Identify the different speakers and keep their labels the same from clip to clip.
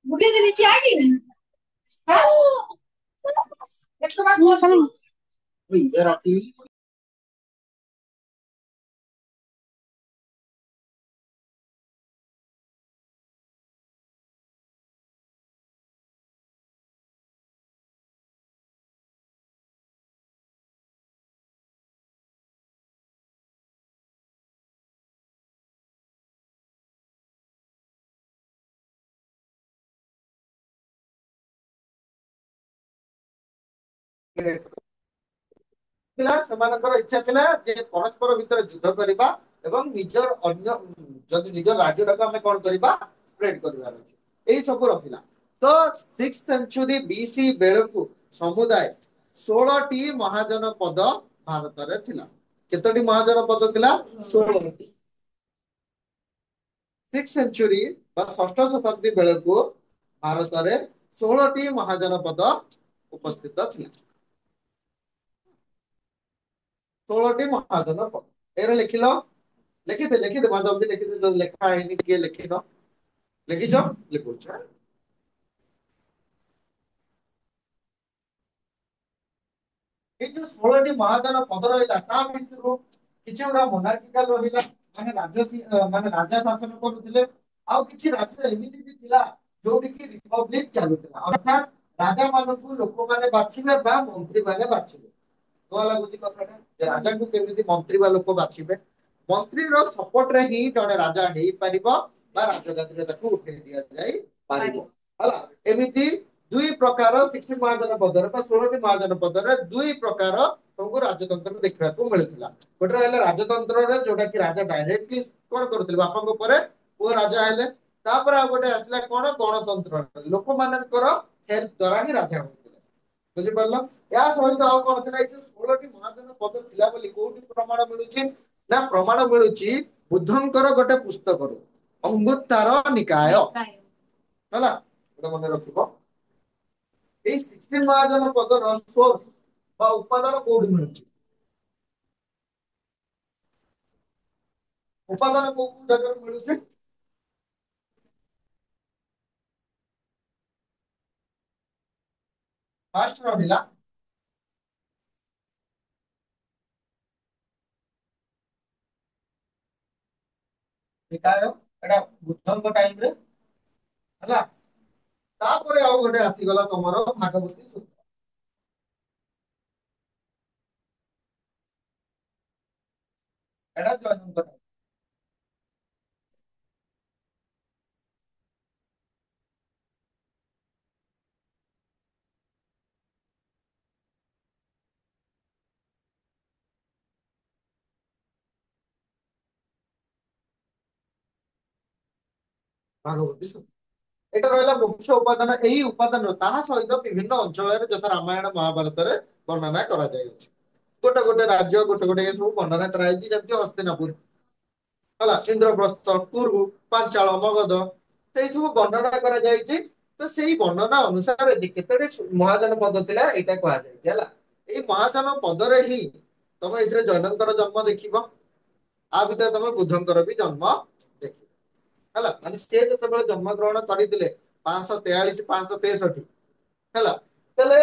Speaker 1: बुढ़े से नीचे आ गई ना। हाँ, एक तो बात बोल खाली। वही इधर आती हुई। ଥିଲା ସେମାନଙ୍କର ଇଚ୍ଛା ଥିଲା ଯେ ପରସ୍ପର ଭିତରେ ଯୁଦ୍ଧ କରିବା ଏବଂ ନିଜର ଅନ୍ୟ ଯଦି ନିଜ ରାଜ୍ୟଟାକୁ ଆମେ କଣ କରିବା ସ୍ପ୍ରେଡ କରିବାର ଅଛି ଏଇ ସବୁ ରହିଲା ତ 6th ସେଞ୍ଚୁରୀ BC ବେଳକୁ ସମୁଦାୟ 16ଟି ମହାଜନ ପଦ ଭାରତରେ ଥିଲା କେତୋଟି ମହାଜନ ପଦ ଥିଲା 16ଟି 6th ସେଞ୍ଚୁରୀ ବା ଷଷ୍ଠ ଶତାବ୍ଦୀ ବେଳକୁ ଭାରତରେ 16ଟି ମହାଜନ ପଦ ଉପସ୍ଥିତ ଥିଲା 16ଟି ମହାଜନ ପଦ ଏରେ ଲେଖିଲ ଲେଖିଦେ ମା ଜଲ୍ଦି ଲେଖିଦେ ଯଦି ଲେଖା ହେଇନି କିଏ ଲେଖିନ ଲେଖିଛ ଲେଖୁଛ ଏଇ ଯୋଉ 16ଟି ମହାଜନ ପଦ ରହିଲା ତା ଭିତରୁ କିଛି ଗୁଡା ମୋନାର୍କିକାଲ ରହିଲା ମାନେ ମାନେ ରାଜା ଶାସନ କରୁଥିଲେ ଆଉ କିଛି ରାଜ୍ୟ ଏମିତି ବି ଥିଲା ଯୋଉଠି କି ରିପବ୍ଲିକ ଚାଲୁଥିଲା ଅର୍ଥାତ ରାଜା ମାନଙ୍କୁ ଲୋକମାନେ ବାଛିବେ ବା ମନ୍ତ୍ରୀ ମାନେ ବାଛିବେ କଣ ଲାଗୁଛି କଥାଟା ଯେ ରାଜାଙ୍କୁ କେମିତି ମନ୍ତ୍ରୀ ବା ଲୋକ ବାଛିବେ ମନ୍ତ୍ରୀର ସପୋର୍ଟରେ ହିଁ ଜଣେ ରାଜା ହେଇପାରିବ ବା ରାଜଗାଦିରେ ତାକୁ ଉଠେଇ ଦିଆଯାଇ ପାରିବ ହେଲା ଏମିତି ଦୁଇ ପ୍ରକାର 6 ମହାଜନ ପଦରେ ବା 16ଟି ମହାଜନ ପଦରେ ଦୁଇ ପ୍ରକାର ତମକୁ ରାଜତନ୍ତ୍ର ଦେଖିବାକୁ ମିଳୁଥିଲା ଗୋଟେ ରହିଲା ରାଜତନ୍ତ୍ରରେ ଯୋଉଟା କି ରାଜା ଡାଇରେକ୍ଟଲି କଣ କରୁଥିଲେ ବାପାଙ୍କ ପରେ ପୁଅ ରାଜା ହେଲେ ତାପରେ ଆଉ ଗୋଟେ ଆସିଲା କଣ ଗଣତନ୍ତ୍ର ଲୋକମାନଙ୍କର ହେଲ୍ପ ଦ୍ଵାରା ହିଁ ରାଜା ହଉଥିଲେ ବୁଝିପାରିଲ ଏହା ସହିତ ଆଉ କଣ ଥିଲା ଏଇ ଯୋଉ 16ଟି ମହାଜନ ପଦ ଥିଲା ବୋଲି କୋଉଠି ପ୍ରମାଣ ମିଳୁଛି ନା ପ୍ରମାଣ ମିଳୁଛି ବୁଦ୍ଧଙ୍କର ଗୋଟେ ପୁସ୍ତକରୁ ଅଙ୍ଗୁତ୍ତାର ନିକାୟ ହେଲା ଗୋଟେ ମନେ ରଖିବ ଏଇ 16 ମହାଜନ ପଦର ସୋର୍ସ ବା ଉପାଦାନ କୋଉଠି ମିଳୁଛି ଉପାଦାନ କୋଉ କୋଉ ଜାଗାରୁ ମିଳୁଛି ଫାଷ୍ଟ ରହିଲା ନିକାୟ ଏଟା ବୁଦ୍ଧଙ୍କ ଟାଇମରେ ହେଲା ତାପରେ ଆଉ ଗୋଟେ ଆସିଗଲା ତମର ଭାଗବତୀ ସୂତ୍ର ଏଟା ଜୟନ୍ତଙ୍କ time। ଭାଗବତୀ ସୂତ୍ର ଏଇଟା ରହିଲା ମୁଖ୍ୟ ଉପାଦାନ ଏଇ ଉପାଦାନ ତାହା ସହିତ ବିଭିନ୍ନ ଅଞ୍ଚଳରେ ଯଥା ରାମାୟଣ ମହାଭାରତରେ ବର୍ଣ୍ଣନା କରାଯାଇଛି ଗୋଟେ ଗୋଟେ ରାଜ୍ୟ ଗୋଟେ ଗୋଟେ ଏ ସବୁ ବର୍ଣ୍ଣନା କରାଯାଇଛି ଯେମିତି ହସ୍ତିନାପୁର ହେଲା ଇନ୍ଦ୍ରପ୍ରସ୍ଥ କୁରୁ ପାଞ୍ଚାଳ ମଗଧ ସେଇ ସବୁ ବର୍ଣ୍ଣନା କରାଯାଇଛି ତ ସେଇ ବର୍ଣ୍ଣନା ଅନୁସାରେ କେତୋଟି ମହାଜନ ପଦ ଥିଲା ଏଇଟା କୁହାଯାଇଛି ହେଲା ଏଇ ମହାଜନ ପଦରେ ହିଁ ତମେ ଏଥିରେ ଜୈନଙ୍କର ଜନ୍ମ ଦେଖିବ ଆ ଭିତରେ ତମେ ବୁଦ୍ଧଙ୍କର ବି ଜନ୍ମ ଦେଖିବ ହେଲା ମାନେ ସେ ଯେତେବେଳେ ଜନ୍ମ ଗ୍ରହଣ କରିଥିଲେ 543 563 ହେଲା ତାହେଲେ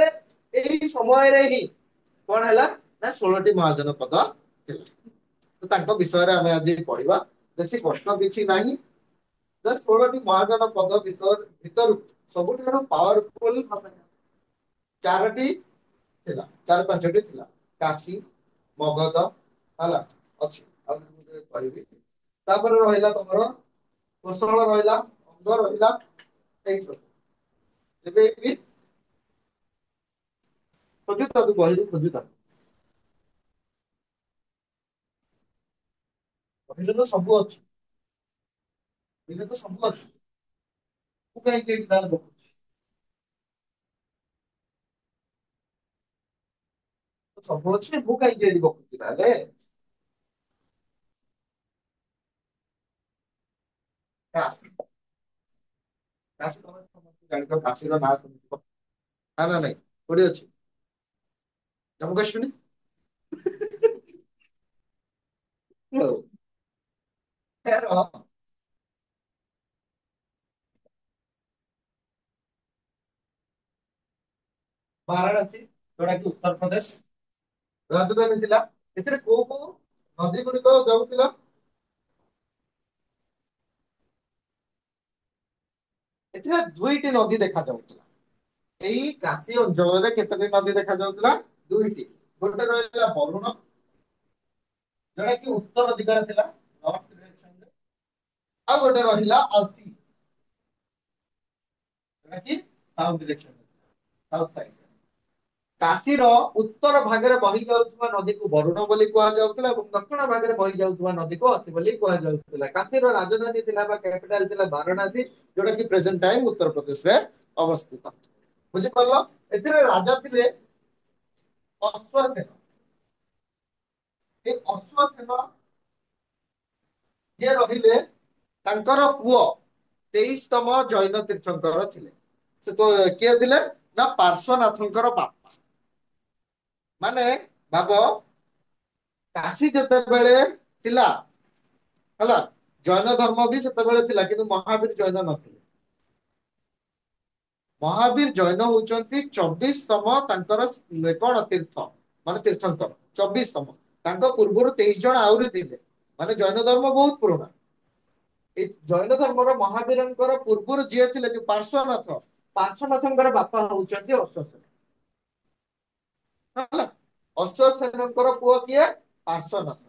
Speaker 1: ଏଇ ସମୟରେ ହିଁ କଣ ହେଲା ନା 16ଟି ମହାଜନ ପଦ ଥିଲା ତ ତାଙ୍କ ବିଷୟରେ ଆମେ ଆଜି ପଢିବା ବେଶୀ କଷ୍ଟ କିଛି ନାହିଁ 16ଟି ମହାଜନ ପଦ ବିଷୟ ଭିତରୁ ସବୁଠାରୁ ପାୱାରଫୁଲ ଚାରୋଟି ଥିଲା ଚାରି ପାଞ୍ଚଟି ଥିଲା କାଶୀ ମଗଧ ହେଲା ଅଛି ଆଉ କହିବି ତାପରେ ରହିଲା ତମର କୋଶଳ ରହିଲା ଅଙ୍ଗ ରହିଲା ଏଇ ସବୁ ଏବେ ବି ଖୋଜୁଥା ତୁ ବହିରୁ ଖୋଜୁଥା ବହିରେ ତ ସବୁ ଅଛି ବହିରେ ତ ସବୁ ଅଛି ମୁଁ କାହିଁକି ଏଇଠି ତାହେଲେ ପକଉଛି ସବୁ ଅଛି ମୁଁ କାହିଁକି ଏଇଠି ପକଉଛି ତାହେଲେ କାଶୀ କାଶୀ ତମେ ସମସ୍ତେ ଜାଣିଛ କାଶୀର ନାଁ ଶୁଣିଥିବ ନା ନାଇଁ କୋଉଠି ଅଛି ଜାମ୍ମୁ କାଶ୍ମୀର ହଉ ଏହାର ବାରାଣସୀ ଯୋଉଟା କି ଉତ୍ତର ପ୍ରଦେଶ ରାଜଧାନୀ ଥିଲା। ଏଥିରେ କୋଉ କୋଉ ନଦୀ ଗୁଡିକ ଯାଉଥିଲା? ଏଥିରେ ଦୁଇଟି ନଦୀ ଦେଖାଯାଉଥିଲା। ଏଇ କାଶୀ ଅଞ୍ଚଳରେ କେତୋଟି ନଦୀ ଦେଖାଯାଉଥିଲା? ଦୁଇଟି। ଗୋଟେ ରହିଲା ବରୁଣ, ଯୋଉଟା କି ଉତ୍ତର ଦିଗରେ ଥିଲା, ନର୍ଥ ଡିରେକ୍ସନରେ। ଆଉ ଗୋଟେ ରହିଲା ଅସି, ଯୋଉଟା କି ସାଉଥ ଡିରେକ୍ସନରେ, ସାଉଥ ସାଇଡ। କାଶୀର ଉତ୍ତର ଭାଗରେ ବହି ଯାଉଥିବା ନଦୀକୁ ବରୁଣ ବୋଲି କୁହାଯାଉଥିଲା ଏବଂ ଦକ୍ଷିଣ ଭାଗରେ ବହି ଯାଉଥିବା ନଦୀକୁ ଅସି ବୋଲି କୁହାଯାଉଥିଲା। କାଶୀର ରାଜଧାନୀ ଥିଲା ବା କ୍ୟାପିଟାଲ ଥିଲା ବାରାଣସୀ, ଯୋଉଟା କି ପ୍ରେଜେଣ୍ଟ ଟାଇମ ଉତ୍ତର ପ୍ରଦେଶରେ ଅବସ୍ଥିତ। ବୁଝିପାରିଲ? ଏଥିରେ ରାଜା ଥିଲେ ଅଶ୍ୱସେନ। ଏ ଅଶ୍ୱସେନ ଯିଏ ରହିଲେ, ତାଙ୍କର ପୁଅ 23ତମ ଜୈନ ତୀର୍ଥଙ୍କର ଥିଲେ। ସେ ତ କିଏ ଥିଲେ? ନା ପାର୍ଶ୍ୱନାଥଙ୍କର ବାପା। ମାନେ ଭାବ, କାଶୀ ଯେତେବେଳେ ଥିଲା, ହେଲା, ଜୈନ ଧର୍ମ ବି ସେତେବେଳେ ଥିଲା, କିନ୍ତୁ ମହାବୀର ଜୈନ ନଥିଲେ। ମହାବୀର ଜୈନ ହଉଛନ୍ତି 24ତମ ତାଙ୍କର କଣ ତୀର୍ଥ, ମାନେ ତୀର୍ଥଙ୍କର 24ତମ। ତାଙ୍କ ପୂର୍ବରୁ 23 ଜଣ ଆହୁରି ଥିଲେ, ମାନେ ଜୈନ ଧର୍ମ ବହୁତ ପୁରୁଣା। ଏଇ ଜୈନ ଧର୍ମର ମହାବୀରଙ୍କର ପୂର୍ବରୁ ଯିଏ ଥିଲେ ଯୋଉ ପାର୍ଶ୍ୱନାଥ, ପାର୍ଶ୍ୱନାଥଙ୍କର ବାପା ହଉଛନ୍ତି ଅଶ୍ୱସେନ। ହେଲା, ଅଶ୍ୱସେନଙ୍କର ପୁଅ କିଏ? ପାର୍ଶ୍ୱନାଥ।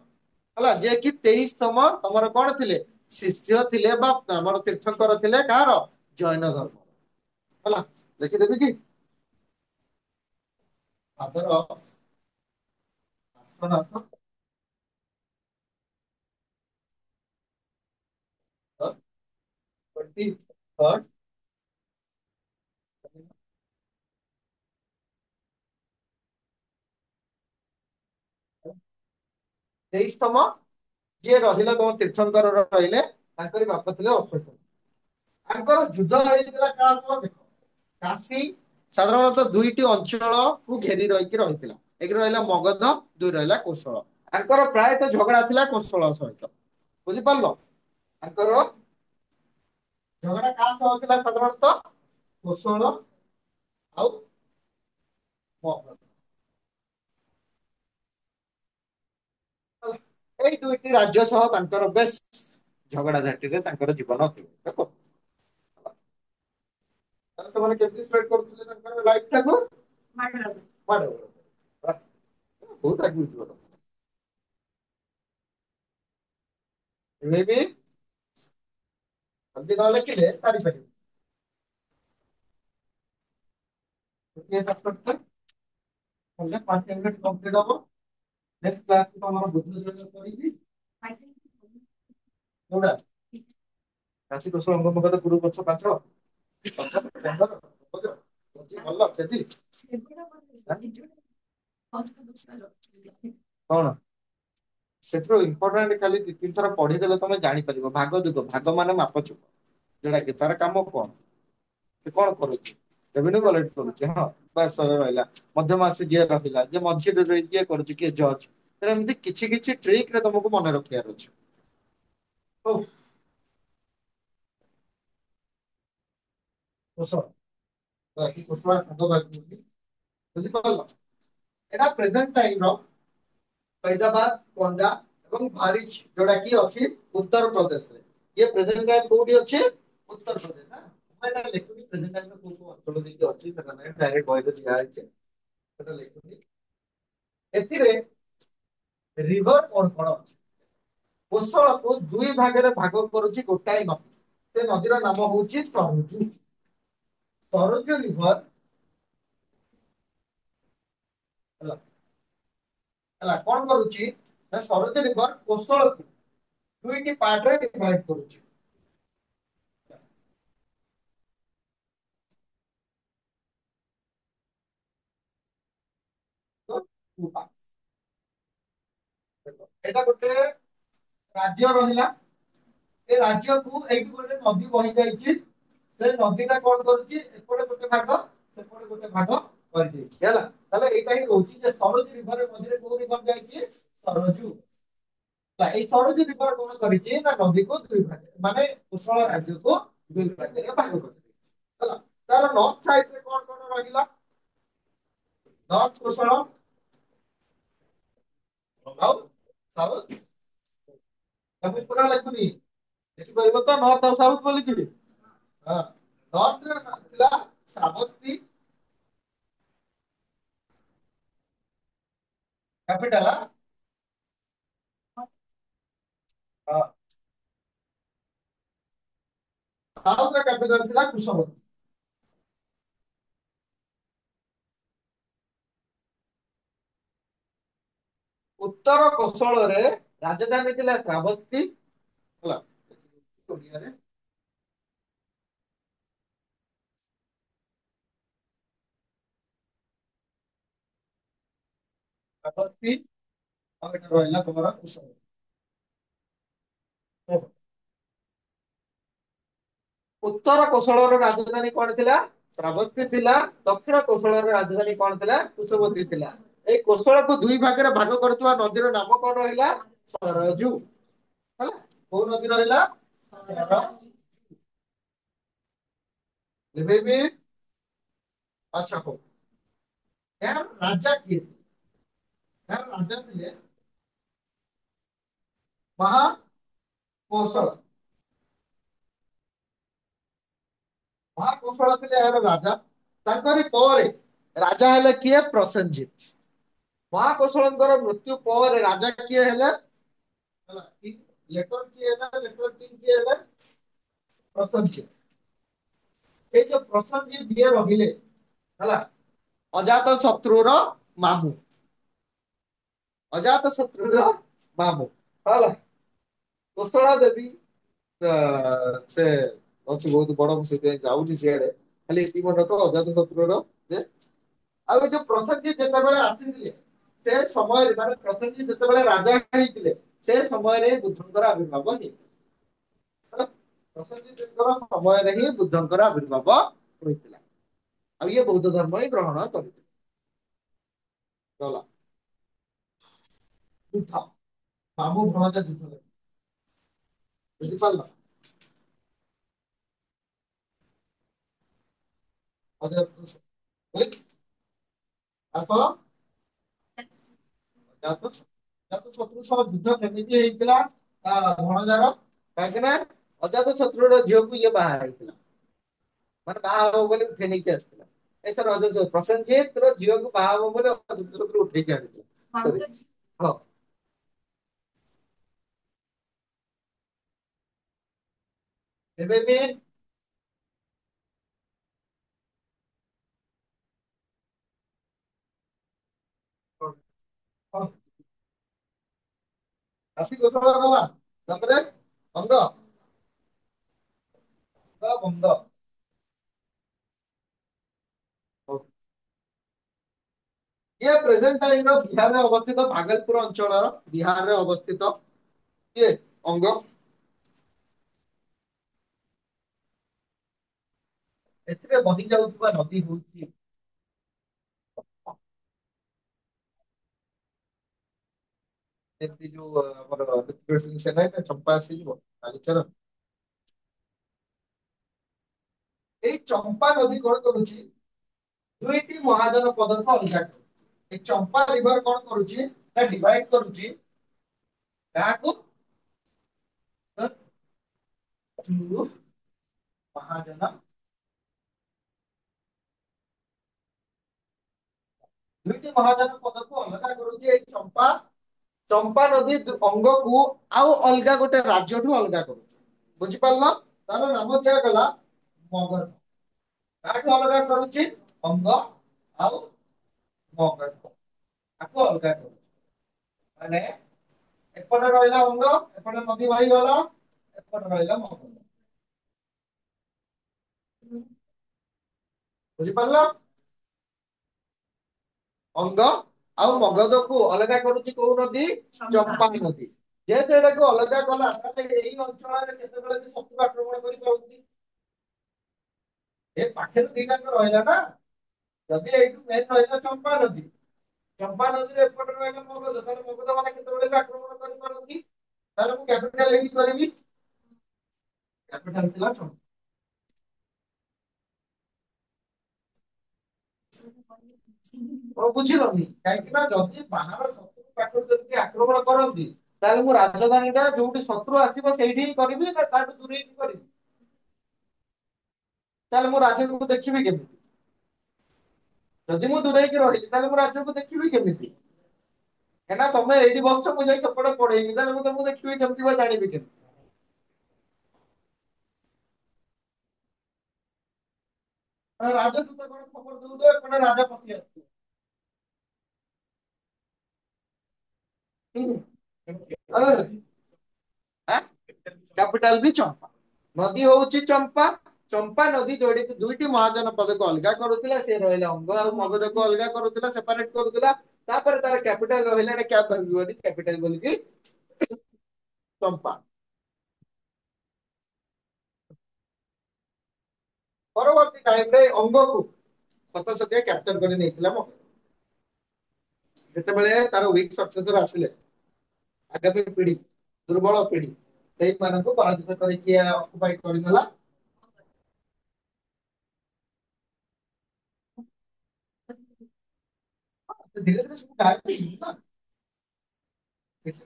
Speaker 1: ହେଲା, ଯିଏ କି 23ତମ ତମର କଣ ଥିଲେ? ଶିଷ୍ୟ ଥିଲେ ବା ଆମର ତୀର୍ଥଙ୍କର ଥିଲେ, କାହାର? ଜୈନ ଧର୍ମ। ହେଲା, ଦେଖିଦେବି କି? ଫାଦର ଅଫ ପାର୍ଶ୍ୱନାଥ, 23rd 23ତମ ଯିଏ ରହିଲେ ତମ ତୀର୍ଥଙ୍କର ରହିଲେ, ତାଙ୍କରି ବାପ ଥିଲେ ଅଶ୍ୱସେନ। ତାଙ୍କର ଯୁଦ୍ଧ ହେଇଥିଲା କାହା ସହ? ଦେଖ, କାଶୀ ସାଧାରଣତଃ ଦୁଇଟି ଅଞ୍ଚଳକୁ ଘେରି ରହିକି ରହିଥିଲା। ଏକ ରହିଲା ମଗଧ, ଦୁଇ ରହିଲା କୋଶଳ। ତାଙ୍କର ପ୍ରାୟତଃ ଝଗଡା ଥିଲା କୋଶଳ ସହିତ। ବୁଝିପାରିଲ? ତାଙ୍କର ଝଗଡା କାହା ସହ ଥିଲା ସାଧାରଣତଃ? କୋଶଳ ଆଉ ମଗଧ। ଏଇ ଦୁଇଟି ରାଜ୍ୟ ସହ ତାଙ୍କର ବେଶ ଝଗଡା ଝାଟିରେ ତାଙ୍କର ଜୀବନ ଅତିବାହିତ। ତାହେଲେ ସେମାନେ କେମିତି ସ୍ପ୍ରେଡ କରୁଥିଲେ ତାଙ୍କର ଲାଇଫ ଟାକୁ? ମାଡ ଗୋଳ। ବହୁତ ଆଗକୁ ଯିବ। ଏବେ ବି ଯଦି ନ ଲେଖିଲେ ସାରିପାରିବ। ଗୋଟିଏ ଚାପ୍ଟରଟା କଲେ 5 ୟୁନିଟ କମ୍ପ୍ଲିଟ ହବ। ନେକ୍ସଟ କ୍ଲାସ ତମର ବୁଦ୍ଧ ଯୋଗ କରିବି। କୋଉଟା? ରାଶି କୋଷ ଅଙ୍ଗ ମଗଧ ପୂର୍ବ ପକ୍ଷ ପାଠ 15 ଭଲ ସେଠି କଣ? ସେଥିରୁ ଇମ୍ପୋର୍ଟାଣ୍ଟ ଖାଲି ଦି ତିନି ଥର ପଢିଦେଲେ ତମେ ଜାଣିପାରିବ। ଭାଗ ଯୋଗ, ଭାଗ ମାନେ ମାପଚୁପ। ଯୋଉଟା କି ତାର କାମ କଣ? ସେ କଣ କରୁଛି? ରେଭିନ୍ୟୁ କଲେକ୍ଟ କରୁଛି। ହଁ, ବାସ ରହିଲା। ମଧ୍ୟମ ଆସି ଯିଏ ରହିଲା, ଯେ ମଝିରେ ରହି କିଏ କରୁଛି? କିଏ ଜଜ। ଏମିତି କିଛି କିଛି ଟ୍ରିକରେ ତମକୁ ମନେ ରଖିବାର ଅଛି। ହଉ। କୋଶ ରାଶି କୋଷ ସାଙ୍ଗ ବାଛି ବୁଝିପାରିଲ? ଏଟା ପ୍ରେଜେଣ୍ଟ ଟାଇମ ର ଫୈଜାବାଦ, ଗୋଣ୍ଡା ଏବଂ ଭାରିଚ ଯୋଉଟା କି ଅଛି ଉତ୍ତର ପ୍ରଦେଶରେ। ଇଏ ପ୍ରେଜେଣ୍ଟ ଟାଇମ କୋଉଠି ଅଛି? ଉତ୍ତର ପ୍ରଦେଶ। ମୁଁ ଏଟା ଲେଖୁଛି ପ୍ରେଜେଣ୍ଟ ଟାଇମ ରେ କୋଉ କୋଉ ଅଞ୍ଚଳ ଦେଇକି ଅଛି ସେଟା ନାହିଁ, ଡାଇରେକ୍ଟ ବହିରେ ଦିଆ ହେଇଛି। ସେଟା ଲେଖୁନି। ଏଥିରେ ରିଭର କଣ କଣ ଅଛି? କୋଶଳକୁ ଦୁଇ ଭାଗରେ ଭାଗ କରୁଛି ଗୋଟାଏ ନଦୀ। ସେ ନଦୀର ନାମ ହଉଛି ସରଜୁ। ସରଜୁ ରିଭର ହେଲା, ହେଲା କଣ କରୁଛି ନା ସରଜୁ ରିଭର କୋଶଳକୁ ଦୁଇଟି ପାର୍ଟରେ ଡିଭାଇଡ କରୁଛି। ତ two parts। ଦେଖ, ଏଇଟା ଗୋଟେ ରାଜ୍ୟ ରହିଲା। ଏ ରାଜ୍ୟକୁ ଏଇଠୁ ଗୋଟେ ନଦୀ ବହି ଯାଇଛି। ସେ ନଦୀ ଟା କଣ କରୁଛି? ଏପଟେ ଗୋଟେ ଭାଗ, ସେପଟେ ଗୋଟେ ଭାଗ କରିଦେଇଛି। ହେଲା, ତାହେଲେ ଏଇଟା ହିଁ କହୁଛି ଯେ ସରଜୁ ରିଭର ମଝିରେ କୋଉ ରିଭର ଯାଇଛି? ସରଜୁ। ଏଇ ସରଜୁ ରିଭର କଣ କରିଛି ନା ନଦୀକୁ ଦୁଇ ଭାଗ ମାନେ କୁଶଳ ରାଜ୍ୟକୁ ଦୁଇ ଭାଗରେ ଭାଗ କରିଛି। ହେଲା, ତାର ନର୍ଥ ସାଇଡରେ କଣ କଣ ରହିଲା? ନର୍ଥ କୋଶଳ ଆଉ ସାଉଥ, ତାକୁ ପୁରା ଲେଖୁନି, ଲେଖିପାରିବ ତ ନର୍ଥ ଆଉ ସାଉଥ ବୋଲିକିରି। ହଁ, ନର୍ଥରେ ଥିଲା ଶ୍ରାବସ୍ତୀ କ୍ୟାପିଟାଲ। ହଁ, ସାଉଥର କ୍ୟାପିଟାଲ ଥିଲା କୁଶମତି। ଉତ୍ତର କୋଶଳରେ ରାଜଧାନୀ ଥିଲା ଶ୍ରାବସ୍ତୀ ହେଲା। ଓଡ଼ିଆରେ ଶ୍ରାବସ୍ତୀ, ଆଉ ଏଟା ରହିଲା ତମର କୁଶମତି। ଉତ୍ତର କୋଶଳର ରାଜଧାନୀ କଣ ଥିଲା? ଶ୍ରାବସ୍ତୀ ଥିଲା। ଦକ୍ଷିଣ କୋଶଳର ରାଜଧାନୀ କଣ ଥିଲା? କୁଶବତୀ ଥିଲା। ଏଇ କୋଶଳକୁ ଦୁଇ ଭାଗରେ ଭାଗ କରୁଥିବା ନଦୀର ନାମ କଣ ରହିଲା? ସରଜୁ। ହେଲା, କୋଉ ନଦୀ ରହିଲା? ସର। ଏବେ ବି ଆଚ୍ଛା ହଉ, ଏହାର ରାଜା କିଏ? ଏହାର ରାଜା ଥିଲେ ମହାକୋଶଳ। ମହାକୋଶଳ ଥିଲେ ଏହାର ରାଜା। ତାଙ୍କରି ପରେ ରାଜା ହେଲେ କିଏ? ପ୍ରସେନଜିତ। ମହାକୋଶଳଙ୍କର ମୃତ୍ୟୁ ପରେ ରାଜା କିଏ ହେଲେ? ହେଲା, ଲେଟର କିଏ ହେଲା? ଲେଟର କିଏ ହେଲେ? ପ୍ରସେନଜିତ। ଏଇ ଯୋଉ ପ୍ରସେନଜିତ ଯିଏ ରହିଲେ, ହେଲା, ଅଜାତ ଶତ୍ରୁର ମାମୁଁ। ଅଜାତ ଶତ୍ରୁର ମାମୁଁ ହେଲା। କୋଶଳା ଦେବୀ ସେ ଅଛି ବହୁତ ବଡ, ମୁଁ ସେଥିପାଇଁ ଯାଉନି ସିଆଡେ। ଖାଲି ଏତିକି ମନେ ରଖ, ଅଜାତ ଶତ୍ରୁର ଯେ। ଆଉ ଏ ଯୋଉ ପ୍ରସେନଜିତ ଯେତେବେଳେ ଆସିଥିଲେ, ସେ ସମୟରେ ମାନେ ପ୍ରସେନଜିତ ଯେତେବେଳେ ରାଜା ହେଇଥିଲେ, ସେ ସମୟରେ ବୁଦ୍ଧଙ୍କର ଆବିର୍ଭାବ ହେଇଥିଲା। ହେଲା, ପ୍ରସେନଜିତଙ୍କର ସମୟରେ ହିଁ ବୁଦ୍ଧଙ୍କର ଆବିର୍ଭାବ ହୋଇଥିଲା। ଆଉ ଇଏ ବୌଦ୍ଧ ଧର୍ମ ହିଁ ଗ୍ରହଣ କରିଥିଲେ। ଗଲା ଯୁଦ୍ଧ, ମାମୁଁ ଭଣଜା ଯୁଦ୍ଧ, ବୁଝିପାରିଲ? ଆସ ଅଜାତଶତ୍ରୁ ସହ ଯୁଦ୍ଧ କେମିତି ହେଇଥିଲା ତା ଭଣଜାର? କାହିଁକି ନା ଅଜାତ ଶତ୍ରୁର ଝିଅକୁ ଇଏ ବାହା ହେଇଥିଲା। ମାନେ ବାହା ହବ ବୋଲି ଉଠେଇ ନେଇକି ଆସିଥିଲା। ପ୍ରସେନଜିତର ଝିଅକୁ ବାହା ହବ ବୋଲି ଅଜାତ ଶତ୍ରୁ ଉଠେଇକି ଆଣିଥିଲା। ହଁ, ଏବେ ବି ଆସି ଗୋସଳ ଗଲା, ତାପରେ ଅଙ୍ଗ ବନ୍ଦ। ଇଏ ପ୍ରେଜେଣ୍ଟ ଟାଇମର ବିହାରରେ ଅବସ୍ଥିତ ଭାଗଲପୁର ଅଞ୍ଚଳର, ବିହାରରେ ଅବସ୍ଥିତ କିଏ? ଅଙ୍ଗ। ଏଥିରେ ବହି ଯାଉଥିବା ନଦୀ ହଉଛି ଯେମିତି ଯୋଉ ଆମର ସେ ନାହିଁ ନା ଚମ୍ପା ଆସିଯିବ କାଲିଚରଣ। ଏଇ ଚମ୍ପା ନଦୀ କଣ କରୁଛି? ଦୁଇଟି ମହାଜନ ପଦକୁ ଅଲଗା କରୁଛି। ଏ ଚମ୍ପା ରିଭର କଣ କରୁଛି? ନା ଡିଭାଇଡ କରୁଛି କାହାକୁ? ମହାଜନ। ଦୁଇଟି ମହାଜନ ପଦକୁ ଅଲଗା କରୁଛି ଏଇ ଚମ୍ପା। ଚମ୍ପା ନଦୀ ଅଙ୍ଗକୁ ଆଉ ଅଲଗା ଗୋଟେ ରାଜ୍ୟଠୁ ଅଲଗା କରୁଛି। ବୁଝିପାରିଲ? ତାର ନାମ ଦିଆଗଲା ମଗଧ। କାହାଠୁ ଅଲଗା କରୁଛି? ଅଙ୍ଗ ଆଉ ମଗଧ। ଆକୁ ଅଲଗା କରୁଛି। ମାନେ ଏପଟେ ରହିଲା ଅଙ୍ଗ, ଏପଟେ ନଦୀ ବହିଗଲା, ଏପଟେ ରହିଲା ମଗଧ। ବୁଝିପାରିଲ? ଅଙ୍ଗ ଆଉ ମଗଧକୁ ଅଲଗା କରୁଛି କୋଉ ନଦୀ? ଚମ୍ପା ନଦୀ। ଯେହେତୁ ଏଟାକୁ ଅଲଗା କଲା, ତାହେଲେ ଏଇ ଅଞ୍ଚଳରେ କେତେବେଳେ ବି ଶତ୍ରୁ ଆକ୍ରମଣ କରିପାରନ୍ତି। ଏ ପାଖରେ ଦିଟାଙ୍କ ରହିଲା ନା। ଯଦି ଏଇଠୁ ମେନ୍ ରହିଲା ଚମ୍ପା ନଦୀ, ଚମ୍ପା ନଦୀରେ ଏପଟେ ରହିଲା ମଗଧ, ତାହେଲେ ମଗଧ ମାନେ କେତେବେଳେ ବି ଆକ୍ରମଣ କରିପାରନ୍ତି। ତାହେଲେ ମୁଁ କ୍ୟାପିଟାଲ ଏଇଠି କରିବି। କ୍ୟାପିଟାଲ ଥିଲା ଚମ୍ପା। ବୁଝିଲନି କାହିଁକି ନା ଯଦି ବାହାର ଶତ୍ରୁ ପାଖରୁ ଯଦି କିଏ ଆକ୍ରମଣ କରନ୍ତି ତାହେଲେ ମୁଁ ରାଜଧାନୀ ଟା ଯୋଉଠି ଶତ୍ରୁ ଆସିବ ସେଇଠି ହିଁ କରିବି ନା ତାଠୁ ଦୂରେଇକି କରିବି? ତାହେଲେ ମୁଁ ରାଜ୍ୟକୁ ଦେଖିବି କେମିତି? ଯଦି ମୁଁ ଦୂରେଇକି ରହିଲି ତାହେଲେ ମୁଁ ରାଜ୍ୟକୁ ଦେଖିବି କେମିତି? କାହିଁକିନା ତମେ ଏଇଠି ବସଛ ମୁଁ ଯାଇ ସେପଟେ ପଳେଇବି ତାହେଲେ ମୁଁ ତମକୁ ଦେଖିବି କେମିତି ବା ଜାଣିବି କେମିତି? ରାଜଦୂତ କଣ ଖବର ଦଉଥିବ ଏପଟେ ରାଜା ପଶି ଆସିଥିବ। ହୁଁ। କ୍ୟାପିଟାଲ ବି ଚମ୍ପା। ନଦୀ ହଉଛି ଚମ୍ପା। ଚମ୍ପା ନଦୀ ଯୋଡି ଦୁଇଟି ମହାଜନପଦକୁ ଅଲଗା କରୁଥିଲା ସେ ରହିଲା ଅଙ୍ଗ ଆଉ ମଗଧକୁ ଅଲଗା କରୁଥିଲା ସେପାରେଟ କରୁଥିଲା। ତାପରେ ତାର କ୍ୟାପିଟାଲ ରହିଲା ଏଟା କ୍ୟାପ ଭାବିବନି କ୍ୟାପିଟାଲ ବୋଲିକି ଚମ୍ପା। ପରବର୍ତ୍ତୀ ଟାଇମରେ ଅଙ୍ଗକୁ ସତ ସତିଆ କ୍ୟାପଚର କରି ନେଇଥିଲା ମଗଧ। ଯେତେବେଳେ ତାର ୱିକ ସକ୍ସେସର ଆସିଲେ ଆଗାମୀ ପିଢି ଦୁର୍ବଳ ପିଢି ସେଇମାନଙ୍କୁ ପରାଜିତ କରିକି ଅକୁପାଇ କରିନେଲା। ଧୀରେ ଧୀରେ ସବୁ ଗାୟବ ହେଇଯିବ ନା।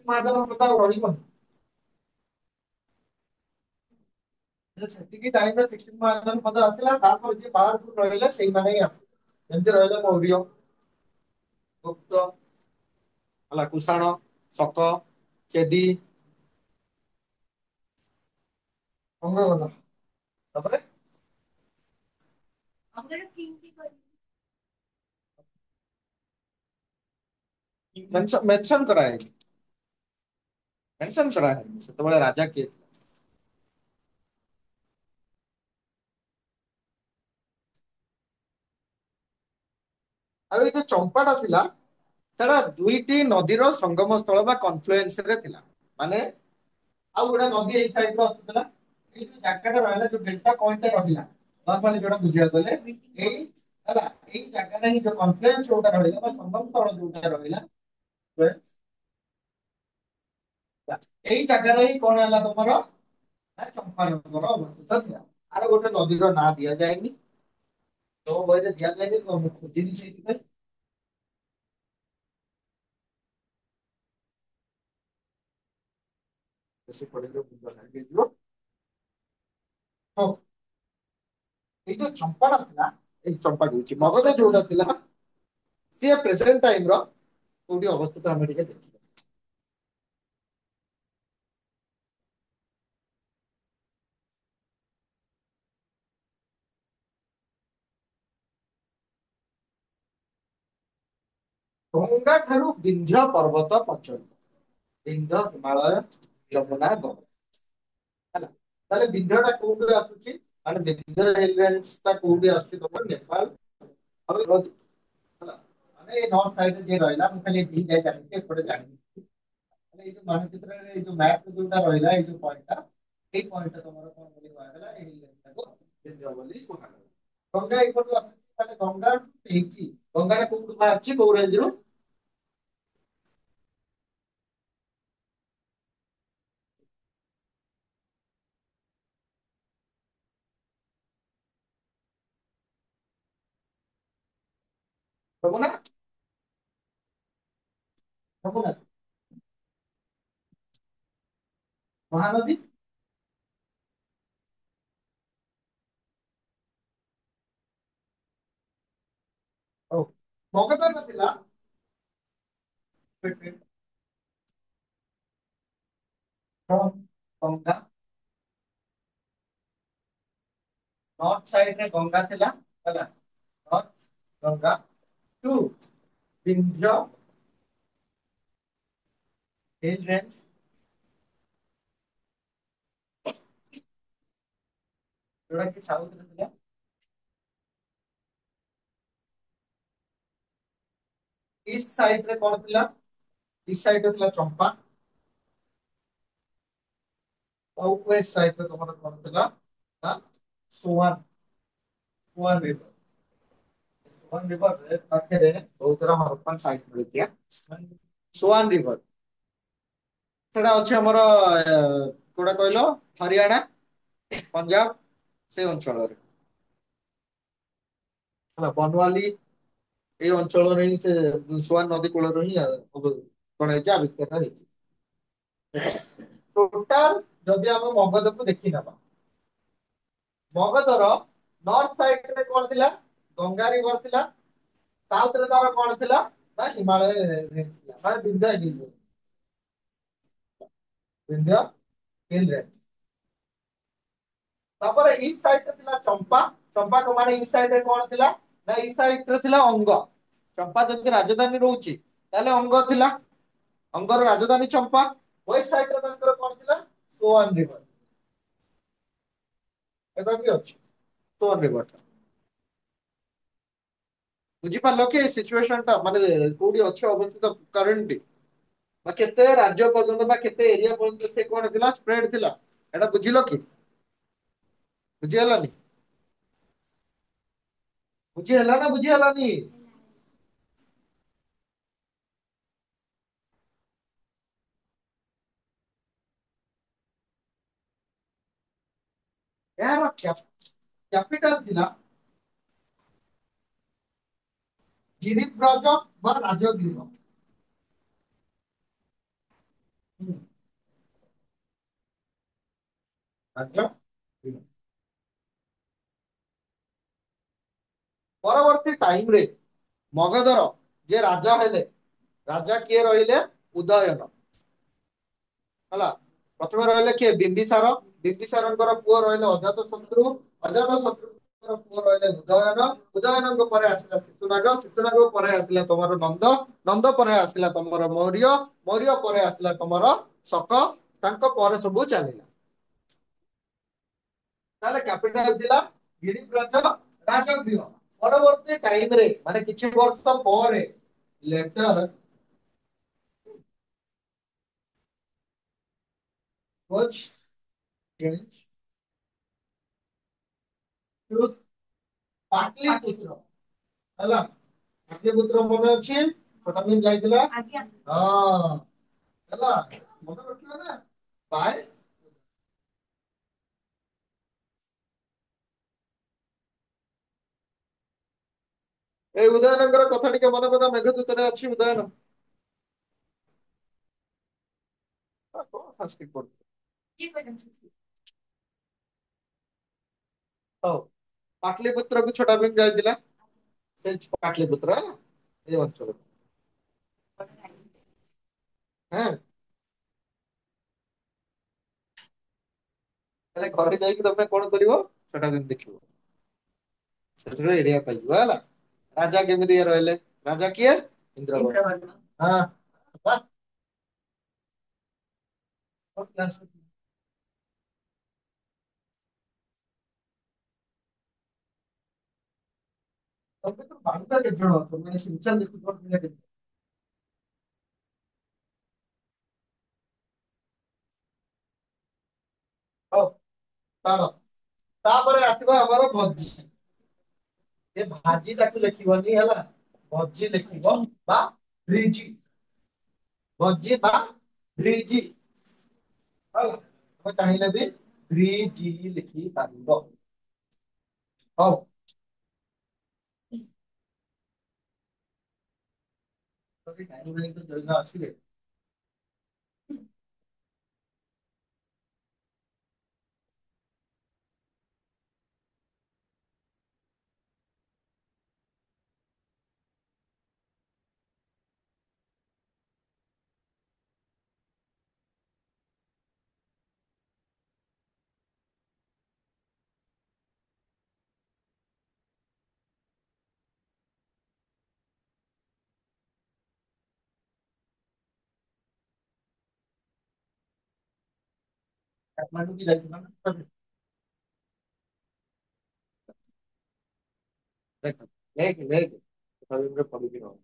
Speaker 1: ମହାଜନ ଆଉ ରହିବନି। ସେତିକି ଟାଇମରେ ମହାଜନ ପଦ ଆସିଲା ତାପରେ ଯିଏ ପାୱାରଫୁଲ ରହିଲେ ସେଇମାନେ ହିଁ ଆସିଲେ। ଯେମିତି ରହିଲେ ମୌର୍ଯ୍ୟ ଗୁପ୍ତ ହେଲା କୁଷାଣ ଶକ ଚେଦି କଙ୍ଗ ଗଲା ତାପରେ ମେନସନ କରାହେଇନି। ମେନସନ କରାହେଇନି ସେତେବେଳେ ରାଜା କିଏ ଥିଲେ। ଆଉ ଏଇ ଯୋଉ ଚମ୍ପାଟା ଥିଲା ସେଟା ଦୁଇଟି ନଦୀର ସଙ୍ଗମ ସ୍ଥଳ ବା କନଫ୍ଲୁଏନ୍ସ ରେ ଥିଲା ମାନେ ଆଉ ଗୋଟେ ନଦୀ ଏଇ ସାଇଡରୁ ଆସୁଥିଲା ଏଇ ଯୋଉ ଜାଗାଟା ରହିଲା ଯୋଉ ଡେଲ୍ଟା ପଏଣ୍ଟ ରହିଲା ନର୍ମାଲି ଯୋଉଟା ବୁଝିବାକୁ ଗଲେ ଏଇ ହେଲା ଏଇ ଜାଗାରେ ହିଁ ଯୋଉ କନଫ୍ଲୁଏନ୍ସ ଯୋଉଟା ରହିଲା ବା ସଙ୍ଗମ ସ୍ଥଳ ଯୋଉଟା ରହିଲା ଏଇ ଜାଗାରେ ହିଁ କଣ ହେଲା ତମର ନା ଚମ୍ପାରଣର ଅବସ୍ଥିତ ଥିଲା। ଆର ଗୋଟେ ନଦୀର ନାଁ ଦିଆଯାଏନି। ତମ ବହିରେ ଦିଆଯାଇନି ତ ମୁଁ ଖୋଜିନି ସେଇଥିପାଇଁ। ବେଶୀ ପଢିଲେ ମୁଣ୍ଡ ହ୍ୟାଙ୍ଗ ହେଇଯିବ। ହଉ ଏଇ ଯୋଉ ଚମ୍ପାଟା ଥିଲା ଏଇ ଚମ୍ପା କହୁଛି ମଗଧ ଯୋଉଟା ଥିଲା ସିଏ ପ୍ରେଜେଣ୍ଟ ଟାଇମର କୋଉଠି ଅବସ୍ଥିତ ଆମେ ଟିକେ ଦେଖିବା। ଗଙ୍ଗା ଠାରୁ ବିନ୍ଧ୍ୟ ପର୍ବତ ପର୍ଯ୍ୟନ୍ତ ବିନ୍ଧ୍ୟ ହିମାଳୟ ଯମୁନା ଗଙ୍ଗା ହେଲା ତାହେଲେ ବିନ୍ଧ୍ୟ ଟା କୋଉଠି ଆସୁଛି ମାନେ ବିନ୍ଧ୍ୟ ରେଞ୍ଜଟା କୋଉଠି ଆସୁଛି ତମର ନେପାଳ ହେଲା ମାନେ ଏଇ ନର୍ଥ ସାଇଡରେ ଯିଏ ରହିଲା ମୁଁ ଖାଲି ଏତିକି ଯାଇ ଜାଣିଛି ଏପଟେ ଜାଣିନି। ଏଇ ଯୋଉ ମାନଚିତ୍ରରେ ଏଇ ଯୋଉ ମ୍ୟାପ ଯୋଉଟା ରହିଲା ଏଇ ଯୋଉ ପଏଣ୍ଟଟା ଏଇ ପଏଣ୍ଟଟା ତମର କଣ ବୋଲି କୁହାଗଲା ଏଇ ଟାକୁ ବିନ୍ଧ୍ୟ ବୋଲି କୁହାଗଲା। ଗଙ୍ଗା ଏଇପଟୁ ଆସୁଛି ତାହେଲେ ଗଙ୍ଗା ହେଇକି ଗଙ୍ଗାଟା କୋଉଠୁ ବାହାରିଛି କୋଉ ରେଞ୍ଜରୁ ଯମୁନା ଯମୁନା ମହାନଦୀ ହଉ ମଗଧ ଥିଲା ଗଙ୍ଗା ନର୍ଥ ସାଇଡରେ ଗଙ୍ଗା ଥିଲା ହେଲା north Ganga to Vindhya hill range ଯୋଉଟା କି ସାଉଥରେ ଥିଲା ଇଷ୍ଟ ସାଇଡରେ କଣ ଥିଲା ଇଷ୍ଟ ସାଇଡରେ ଥିଲା ଚମ୍ପା ଆଉ ୱେଷ୍ଟ ସାଇଡରେ ତମର କଣ ଥିଲା ନା Shuang Shuang river Shuang river ପାଖରେ ବହୁତ ସାରା ହରପ୍ପା ସାଇଟ ମିଳୁଛି ସୁଆନ ରିଭର ସେଟା ଅଛି ଆମର କୋଉଟା କହିଲ ହରିୟାଣା ପଞ୍ଜାବ ସେଇ ଅଞ୍ଚଳରେ ହେଲା ବନୱାଲି ଏଇ ଅଞ୍ଚଳରେ ହିଁ ସେ ସୁଆନ ନଦୀ କୂଳରୁ ହିଁ କଣ ହେଇଛି ଆବିଷ୍କାର ହେଇଛି। ଟୋଟାଲ ଯଦି ଆମେ ମଗଧକୁ ଦେଖି ନବା, ମଗଧର ନର୍ଥ ସାଇଡ ରେ କଣ ଥିଲା? ଗଙ୍ଗା ରିଭର ଥିଲା। ସାଉଥ ରେ ତାର କଣ ଥିଲା? ନା ହିମାଳୟ ରେଞ୍ଜ ଥିଲା, ମାନେ Vindhya hill, Vindhya hill range. ତାପରେ ଇଷ୍ଟ ସାଇଡ ରେ ଥିଲା ଚମ୍ପା। ଚମ୍ପା କୁମାରୀ ଇଷ୍ଟ ସାଇଡ ରେ କଣ ଥିଲା? ନା ଇଷ୍ଟ ସାଇଡ ରେ ଥିଲା ଅଙ୍ଗ। ଚମ୍ପା ଯଦି ରାଜଧାନୀ ରହୁଛି ତାହେଲେ ଅଙ୍ଗ ଥିଲା। ଅଙ୍ଗର ରାଜଧାନୀ ଚମ୍ପା। ୱେଷ୍ଟ ସାଇଡ ରେ ତାଙ୍କର କଣ ଥିଲା? ସୋଆନ ରିଭର। ଏବେ ବି ଅଛି ସୋନ ରିଭର ଟା। ବୁଝିପାରିଲ କି ସିଚୁଏସନ ଟା ମାନେ କୋଉଠି ଅଛି ଅବସ୍ଥିତ କରେଣ୍ଟଲି? ବା କେତେ ରାଜ୍ୟ ପର୍ଯ୍ୟନ୍ତ ବା କେତେ ଏରିଆ ପର୍ଯ୍ୟନ୍ତ ସେ କଣ ଥିଲା ସ୍ପ୍ରେଡ ଥିଲା? ଏଇଟା ବୁଝିଲ କି? ବୁଝି ହେଲାନି? ବୁଝି ହେଲା ନା ବୁଝି ହେଲାନି? ଏହାର କ୍ୟାପିଟାଲ ଥିଲା ଗିରିବ୍ରଜ ବା ରାଜଗୃହ। ହୁଁ, ରାଜଗୃହ। ପରବର୍ତ୍ତୀ ଟାଇମ ରେ ମଗଧର ଯିଏ ରାଜା ହେଲେ, ରାଜା କିଏ ରହିଲେ? ଉଦୟନ। ହେଲା, ପ୍ରଥମେ ରହିଲେ କିଏ? ବିମ୍ବିସାର। ବିମ୍ବିସାରଙ୍କର ପୁଅ ରହିଲେ ଅଜାତ ଶତ୍ରୁ। ଅଜାତ ଶତ୍ରୁଙ୍କର ପୁଅ ରହିଲେ ଉଦୟନ। ଉଦୟନଙ୍କ ପରେ ଆସିଲା ଶିଶୁନାଗ। ଶିଶୁନାଗ ପରେ ଆସିଲା ତମର ନନ୍ଦ। ନନ୍ଦ ପରେ ଆସିଲା ତମର ମୌର୍ଯ୍ୟ। ମୌର୍ଯ୍ୟ ପରେ ଆସିଲା ତମର ଶକ। ତାଙ୍କ ପରେ ସବୁ ଚାଲିଲା। ତାହେଲେ କ୍ୟାପିଟାଲ ଥିଲା ଗିରିବ୍ରଜ, ରାଜଗୃହ। ପରବର୍ତ୍ତୀ ଟାଇମ ରେ ମାନେ କିଛି ବର୍ଷ ପରେ letter was changed to Pataliputra. ହେଲା, ପାଟଲିପୁତ୍ର ମନେ ଅଛି? ଛୋଟା ଭୀମ ଯାଇଥିଲା। ହଁ, ହେଲା ମନେ ରଖିବ ନା? ବାଏ ଏଇ ଉଦୟନଙ୍କର କଥା ଟିକେ ମନେ ପକାଅ, ମେଘଦୂତରେ ଅଛି ଉଦୟନ। କଣ ସଂସ୍କୃତ ପଢୁଛୁ? ହଉ, ପାଟଲିପୁତ୍ର କୁ ଛୋଟା ଭୀମ ଯାଇଥିଲା। ସେ ପାଟଲିପୁତ୍ର ଏଇ ଅଞ୍ଚଳ। ହଁ, ତାହେଲେ ଘରେ ଯାଇକି ତମେ କଣ କରିବ? ଛୋଟା ଭୀମ ଦେଖିବ। ସେଥିରୁ ଏରିଆ ପାଇଯିବ ହେଲା। ରାଜା କେମିତି ରହିଲେ? ରାଜା କିଏ? ଇନ୍ଦ୍ରବର୍ମା। ହଁ, ବା ତମେ ତ ବାରୁଟା କେତେ ଜଣ ଅଛ? ମାନେ ସିନଚାନ ଦେଖୁଥିବ ପିଲା କେତେ? ହଉ ଛାଡ। ତାପରେ ଆସିବ ଆମର ଭଜି। ଏ ଭାଜି ତାକୁ ଲେଖିବନି ହେଲା। ଭଜି ଲେଖିବ ବା ବ୍ରିଜି। ଭଜି ବା ବ୍ରିଜି। ହେଲା, ତମେ ଚାହିଁଲେ ବି ବ୍ରିଜି ଲେଖି ପାରିବ। ହଉ। ଜୈନ ଆସିଲେ। କାଠମାଣ୍ଡୁ ବି ଯାଇଥିଲା ନା? ଦେଖ ଦେଖ ଦେଖ ପଢିକି ରହ।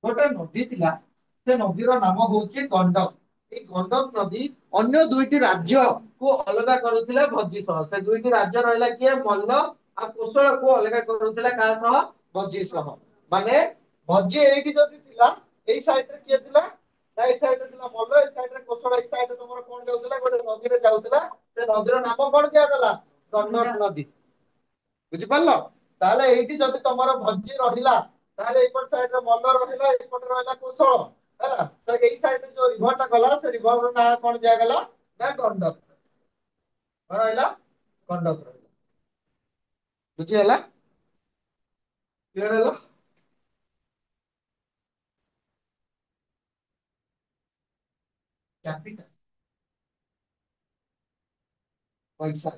Speaker 1: ଗୋଟେ ନଦୀ ଥିଲା, ସେ ନଦୀର ନାମ ହଉଛି ଗଣ୍ଡକ। ଏଇ ଗଣ୍ଡକ ନଦୀ ଅନ୍ୟ ଦୁଇଟି ରାଜ୍ୟକୁ ଅଲଗା କରୁଥିଲା ଭୋଜି ସହ। ସେ ଦୁଇଟି ରାଜ୍ୟ ରହିଲା କିଏ, ମଲ୍ଲ ଆଉ କୋଶଳକୁ ଅଲଗା କରୁଥିଲା କାହା ସହ, ଭୋଜି ସହ। ମାନେ ଭୋଜି ଏଇଠି ଯଦି ଥିଲା, ଏଇ ସାଇଡରେ କିଏ ଥିଲା, ନା ଏଇ ସାଇଡରେ ଥିଲା ମଲ୍ଲ, ଏଇ ସାଇଡରେ କୋଶଳ, ଏଇ ସାଇଡରେ ତମର କଣ ଯାଉଥିଲା, ଗୋଟେ ନଦୀରେ ଯାଉଥିଲା। ସେ ନଦୀର ନାମ କଣ ଦିଆଗଲା, ଗଣ୍ଡକ ନଦୀ। ବୁଝିପାରିଲ? ତାହେଲେ ଏଇଠି ଯଦି ତମର ଭୋଜି ରହିଲା, ତାହେଲେ ଏଇପଟ ସାଇଡରେ ମଲ୍ଲ ରହିଲା, ଏଇପଟେ ରହିଲା କୋଶଳ। ହେଲା, ତ ଏଇ ସାଇଡରେ ଯୋଉ ରିଭରଟା ଗଲା, ସେ ରିଭରର ନାଁ କଣ ଦିଆଗଲା, ନା ଗଣ୍ଡକ। କଣ ରହିଲା, ଗଣ୍ଡକ ରହିଲା। ବୁଝିହେଲା? କ୍ଲିୟର ହେଲା? କ୍ୟାପିଟାଲ ପଇସା।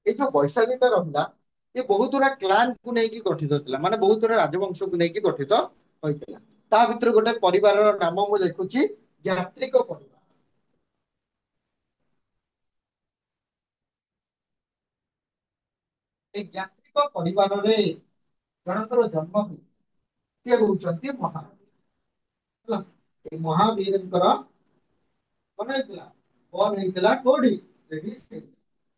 Speaker 1: ଏଇ ଯୋଉ ବୈଶାଖୀଟା ରହିଲା, ଏ ବହୁତ ଗୁଡା କ୍ଲାନକୁ ନେଇକି ଗଠିତ ଥିଲା, ମାନେ ବହୁତ ଗୁଡା ରାଜବଂଶକୁ ନେଇକି ଗଠିତ ହୋଇଥିଲା। ତା ଭିତରେ ଗୋଟେ ପରିବାରର ନାମ ମୁଁ ଲେଖୁଛି, ଯାତ୍ରିକ ପରିବାର। ଏଇ ଯାତ୍ରିକ ପରିବାରରେ ଜଣଙ୍କର ଜନ୍ମ ହୁଏ, ସିଏ ହଉଛନ୍ତି ମହାବୀର। ହେଲା, ଏଇ ମହାବୀରଙ୍କର କଣ ହେଇଥିଲା, କଣ ହେଇଥିଲା କୋଉଠି, ଏଠି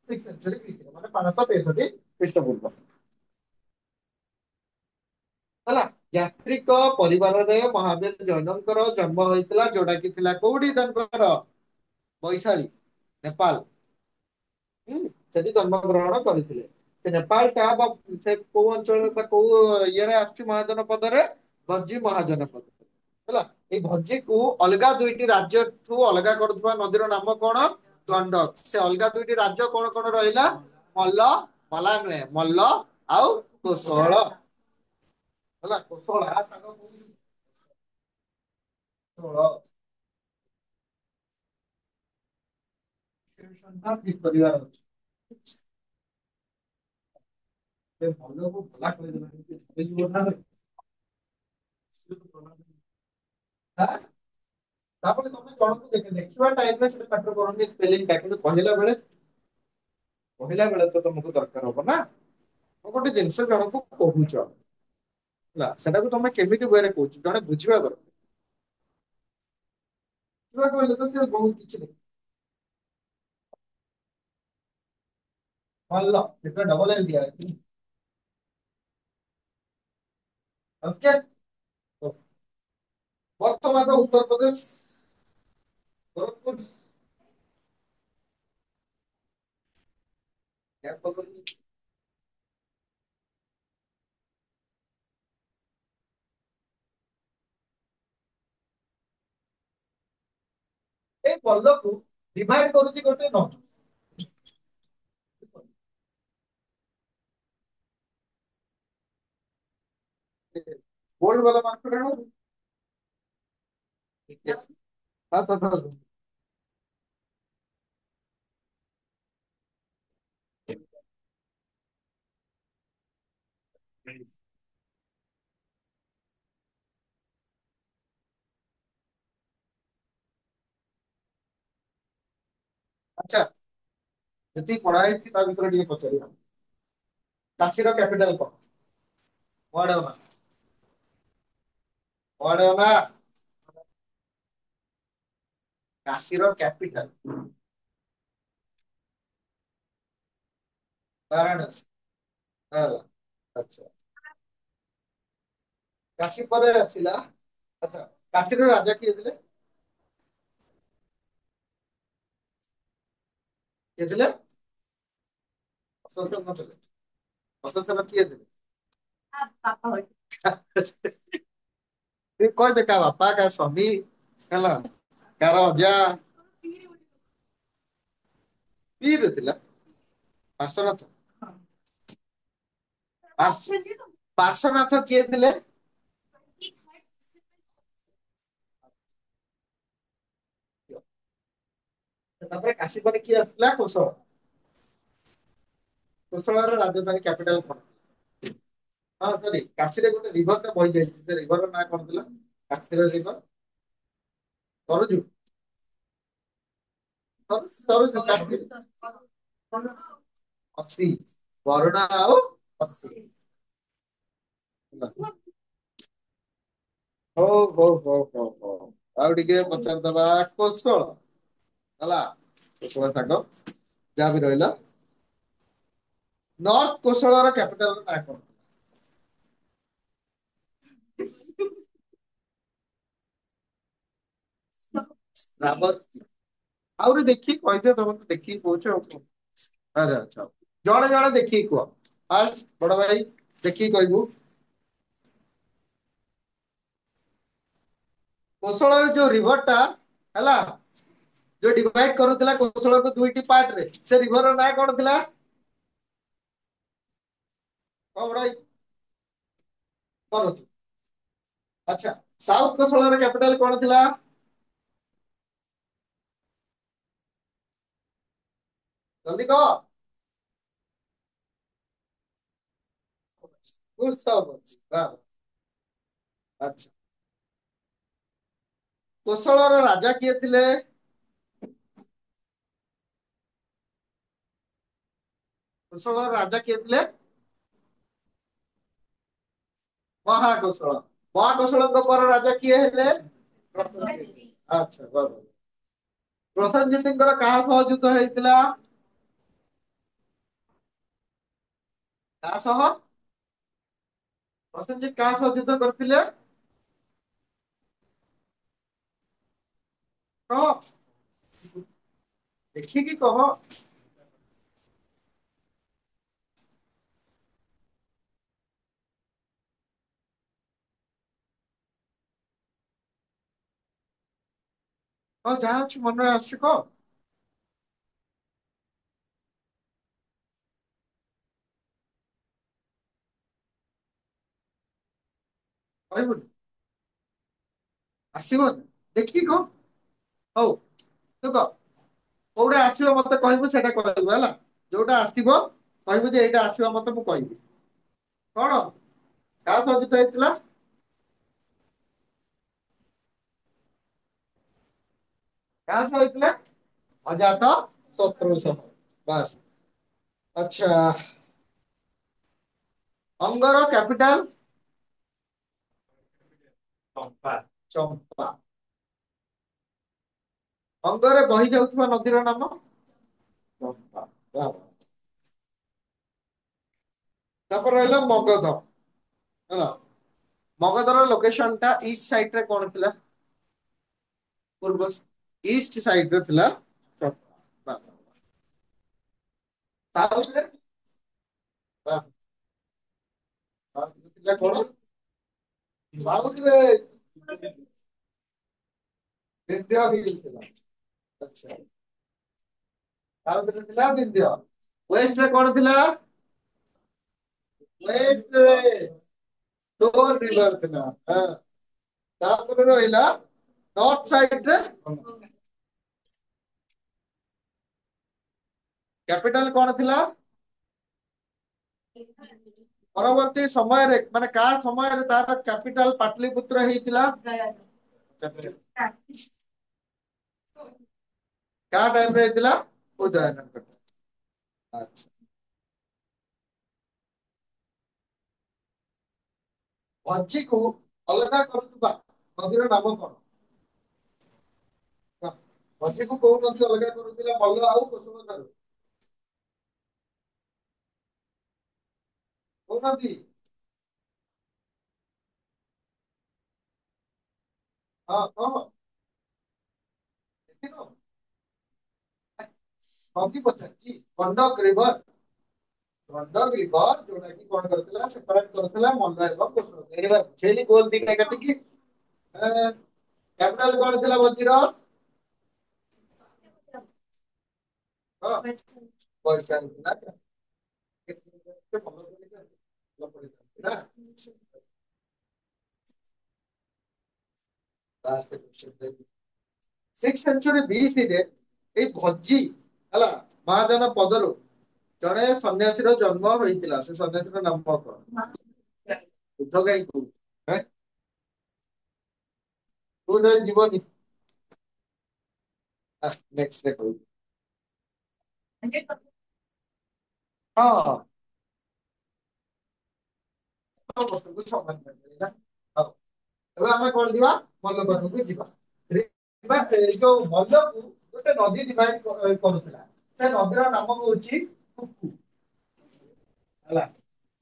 Speaker 1: ସିକ୍ସ ସେଞ୍ଚୁରୀ BC, ମାନେ 563 ଖ୍ରୀଷ୍ଟପୂର୍ବ। ହେଲା, ଯାତ୍ରିକ ପରିବାରରେ ମହାବୀର ଜୈନଙ୍କର ଜନ୍ମ ହୋଇଥିଲା, ଯୋଉଟା କି ଥିଲା କୋଉଠି ତାଙ୍କର, ବୈଶାଳୀ, ନେପାଳ। ହୁଁ, ସେଠି ଜନ୍ମ ଗ୍ରହଣ କରିଥିଲେ। ସେ ନେପାଳ ଟା ବା ସେ କୋଉ ଅଞ୍ଚଳରେ ବା କୋଉ ଇଏରେ ଆସୁଛି ମହାଜନ ପଦରେ, ଭଞ୍ଜି ମହାଜନ ପଦ। ହେଲା, ଏଇ ଭଞ୍ଜିକୁ ଅଲଗା ଦୁଇଟି ରାଜ୍ୟଠୁ ଅଲଗା କରୁଥିବା ନଦୀର ନାମ କଣ, ଗଣ୍ଡକ। ସେ ଅଲଗା ଦୁଇଟି ରାଜ୍ୟ କଣ କଣ ରହିଲା, ମଲ୍ଲ, ମଲା ନୁହେଁ, ମଲ୍ଲ ଆଉ କୋଶଳ। ହେଲା, କୋଶଳ ଆ ସାଙ୍ଗ କୋଶଳ ଠିକ କରିବାର ଅଛି। ଏ ଭଲକୁ ଭଲା କହିଦେଲା। ଆଁ? ତାପରେ ତମେ ଜଣକୁ ଦେଖିବା ଟାଇମରେ ସେଟା ପାଠ କରନ୍ତି ସ୍ପେଲିଂଟା, କିନ୍ତୁ କହିଲା ବେଳେ, କହିଲା ବେଳେ ତ ତମକୁ ଦରକାର ହବ ନା। ମୁଁ ଗୋଟେ ଜିନିଷ ଜଣକୁ କହୁଛ, ହେଲା, ସେଟାକୁ ତମେ କେମିତି ୱେରେ କହୁଛ, ଜଣେ ବୁଝିବା ଦରକାର। ବୁଝିବା କହିଲେ ତ ସେ ବହୁତ କିଛି ନାହିଁ। ଭଲ, ସେଥିପାଇଁ ଡବଲ ଏଲ ଦିଆହେଇଛି। ଓକେ। ବର୍ତ୍ତମାନ ଉତ୍ତରପ୍ରଦେଶ, ଗୋରଖପୁର। ଏଇ ପର୍ବକୁ ଡିଭାଇଡ କରୁଛି ଗୋଟେ ନଦୀ। ବୋର୍ଡ ବାଲା ମାର୍କର ଆଣୁ। ହଁ ତ ଆଚ୍ଛା, ଯେତିକି ପଢା ହେଇଛି ତା ଭିତରେ ଟିକେ ପଚାରିବା। କାଶୀର କ୍ୟାପିଟାଲ କଣ? କୁଆଡେ ଗଲା? କୁଆଡେ ଗଲା? କାଶୀର କ୍ୟାପିଟାଲ। ବାରାଣସୀ। ହେଲା, ଆଚ୍ଛା। କାଶୀ ପରେ ଆସିଲା, ଆଚ୍ଛା, କାଶୀର ରାଜା କିଏ ଥିଲେ? କିଏ ଥିଲେ? ଅଶୋକ ଥିଲେ। ଅଶୋକ କିଏ ଥିଲେ? ତୁ କହିଦେ କା ବାପା, କା ସ୍ୱାମୀ, ହେଲା, କାର ଅଜା। ପିଇରେ ଥିଲା, ପାର୍ଶ୍ୱନାଥ। ପାର୍ଶ୍ୱନାଥ କିଏ ଥିଲେ? ତାପରେ କାଶୀ ପରେ କିଏ ଆସିଲା? କୋଶଳ। କୋଶଳର ରାଜଧାନୀ କ୍ୟାପିଟାଲ କଣ? ହଁ ସରି, କାଶୀରେ ଗୋଟେ ରିଭରଟା ବହି ଯାଇଛି, ସେ ରିଭରର ନାଁ କଣ ଥିଲା? କାଶୀର ରିଭର ସରଜୁ। ସରଜୁ କାଶୀ ଅସି, ବରୁଣା ଆଉ ଅଶୀ। ହେଲା। ହଉ ହଉ ହଉ ହଉ ହଉ। ଆଉ ଟିକେ ପଚାରିଦବା କୌଶଳ ହେଲା। କୌଶଳ ଶାଗ ଯାହା ବି ରହିଲା। ନର୍ଥ କୋଶଳର କ୍ୟାପିଟାଲ ନାଁ କଣ? ଶ୍ରାବସ୍ତି। ଆଉ ଗୋଟେ ଦେଖିକି କହିଦିଅ, ତମେ ତ ଦେଖିକି କହୁଛ ଆଉ କଣ। ଆରେ ଆଚ୍ଛା। ଜଣେ ଜଣେ ଦେଖିକି କୁହ। ଫାଷ୍ଟ ବଡ ଭାଇ ଦେଖିକି କହିବୁ। କୋଶଳର ଯୋଉ ରିଭର ଟା ହେଲା, ଯୋଉ ଡିଭାଇଡ କରୁଥିଲା କୌଶଳକୁ ଦୁଇଟି ପାର୍ଟ ରେ, ସେ ରିଭର ନାଁ କଣ ଥିଲା? କଣ ବଡ ଭାଇ? କରନ୍ତୁ। ଆଚ୍ଛା, ସାଉଥ କୋଶଳର କ୍ୟାପିଟାଲ କଣ ଥିଲା? ଜଲ୍ଦି କହ। କୁଶବର୍ତ୍ତୀ। ବାহ। ଆଚ୍ଛା। କୋଶଳର ରାଜା କିଏ ଥିଲେ? କୋଶଳର ରାଜା କିଏ ଥିଲେ? ମହାକୋଶଳ। ମହାକୋଶଳଙ୍କ ପରେ ରାଜା କିଏ ହେଲେ? ପ୍ରସେନଜିତ୍। ଆଚ୍ଛା ଭଲ। ପ୍ରସେନଜିତଙ୍କର କାହା ସହ ଯୁଦ୍ଧ ହେଇଥିଲା? କାହା ସହ? ପ୍ରସେନଜିତ୍ କାହା ସହ ଯୁଦ୍ଧ କରିଥିଲେ? କହ। ଦେଖିକି କହ। ହଁ ଯାହା ଅଛି ମନରେ ଆସୁଛି କହ। କହିବୁନି? ଆସିବନି? ଦେଖିକି କହ। ହଉ ତୁ କହ। କୋଉଟା ଆସିବ ମତେ କହିବୁ, ସେଇଟା କହିବୁ ହେଲା। ଯୋଉଟା ଆସିବ କହିବୁ ଯେ ଏଇଟା ଆସିବ ମତେ, ମୁଁ କହିବି। କଣ? କାହା ସହ ଯୁଦ୍ଧ ହେଇଥିଲା? କାହା ସହ ହେଇଥିଲା? ଅଜାତ ଶତ୍ରୁ ସହ। ବାସ୍। ଆଚ୍ଛା। ଅଙ୍ଗର କ୍ୟାପିଟାଲ? ଚମ୍ପା। ଚମ୍ପା। ଅଙ୍ଗରେ ବହି ଯାଉଥିବା ନଦୀର ନାମ? ଚମ୍ପା। ବାহ। ତାପରେ ରହିଲା ମଗଧ ହେଲା। ମଗଧର ଲୋକେସନ ଟା ଇଷ୍ଟ ସାଇଡ ରେ କଣ ଥିଲା? ପୂର୍ବ ଇଷ୍ଟ ସାଇଡ ରେ ଥିଲା ଚମ୍ପା। ସାଉଥ ରେ? ବାହ। ସାଉଥ ରେ ଥିଲା କଣ? ସାଉଥ ରେ ବିନ୍ଧ୍ୟ ହିଲ୍ ଥିଲା। ଆଚ୍ଛା। ସାଉଥ ରେ ଥିଲା ବିନ୍ଧ୍ୟ। ୱେଷ୍ଟ ରେ କଣ ଥିଲା? ୱେଷ୍ଟ ରେ ସୋନ ରିଭର ଥିଲା। ହଁ। ତାପରେ ରହିଲା ନର୍ଥ ସାଇଡ ରେ କ୍ୟାପିଟାଲ କଣ ଥିଲା? ପରବର୍ତ୍ତୀ ସମୟରେ ମାନେ କାହା ସମୟରେ ତାର କ୍ୟାପିଟାଲ ପାଟଲିପୁତ୍ର ହେଇଥିଲା? କାହା ଟାଇମ ରେ ହେଇଥିଲା? ଉଦୟନଙ୍କ। ଆଚ୍ଛା। ଭଞ୍ଜିକୁ ଅଲଗା କରୁଥିବା ନଦୀର ନାମ କଣ? ଭଞ୍ଜିକୁ କୋଉ ନଦୀ ଅଲଗା କରୁଥିଲା ମଲ୍ଲ ଆଉ କୁସୁମ ଠାରୁ? କୋଉ ନଦୀ? ହଁ କହ। ଦେଖିନୁ? ନଦୀ ପଚାରିଛି ଗଣ୍ଡକ ରିଭର। ଗଣ୍ଡକ ରିଭର ଯୋଉଟା କି କଣ କରୁଥିଲା ସେପାରେଟ କରୁଥିଲା ମଲ୍ଲ ଏବଂ କୁସୁମ। ଏଇଠି ବା ବୁଝେଇଲି ଗୋଲ ଦିଟା କାଟିକି। କ୍ୟାପିଟାଲ କଣ ଥିଲା ଭଞ୍ଜର? ହଁ ବୈଶାଳୀ ଥିଲା। ନା ସିକ୍ସ ସେଞ୍ଚୁରୀ ବିସି ରେ ଏଇ ଭଞ୍ଜି ହେଲା ମହାଜନ ପଦରୁ ଜଣେ ସନ୍ୟାସୀର ଜନ୍ମ ହୋଇଥିଲା। ସେ ସନ୍ୟାସୀର ନାମ କଣ? ବୁଝ କାଇଁ କହୁଛୁ? ହେଁ? ତୁ ଯଦି ଯିବନି ନେକ୍ସଟ ରେ କହିବୁ। ହଁ ସମସ୍ତଙ୍କୁ ସମାନ କରିପାରିବା। ହଉ ଏବେ ଆମେ କଣ ଯିବା ମଲ୍ଲ ପାଖକୁ ଯିବା। ଏଇ ଯୋଉ ମଲ୍ଲକୁ ଗୋଟେ ନଦୀ ଡିଭାଇଡ କରୁଥିଲା ସେ ନଦୀର ନାମ ହଉଛି କୁକୁ ହେଲା।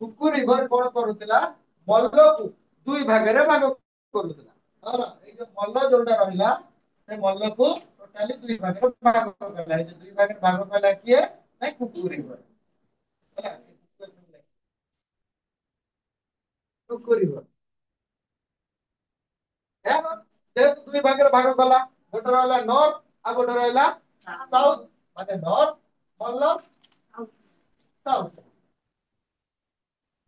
Speaker 1: କୁକୁ ରିଭର କଣ କରୁଥିଲା ମଲ୍ଲକୁ ଦୁଇ ଭାଗରେ ଭାଗ କରୁଥିଲା ହେଲା। ଏଇ ଯୋଉ ମଲ୍ଲ ଯୋଉଟା ରହିଲା ସେ ମଲ୍ଲକୁ ଟୋଟାଲି ଦୁଇ ଭାଗରେ ଭାଗ କଲା। ଏଇ ଦୁଇ ଭାଗରେ ଭାଗ କଲା କିଏ ନା କୁକୁ ରିଭର ହେଲା। କୁକୁ ରିଭର ଯେହେତୁ ଦୁଇ ଭାଗରେ ଭାଗ କଲା ଗୋଟେ ରହିଲା ନର୍ଥ ଆଉ ଗୋଟେ ରହିଲା ସାଉଥ ମାନେ ନର୍ଥ ମଲ୍ଲ ସାଉଥ।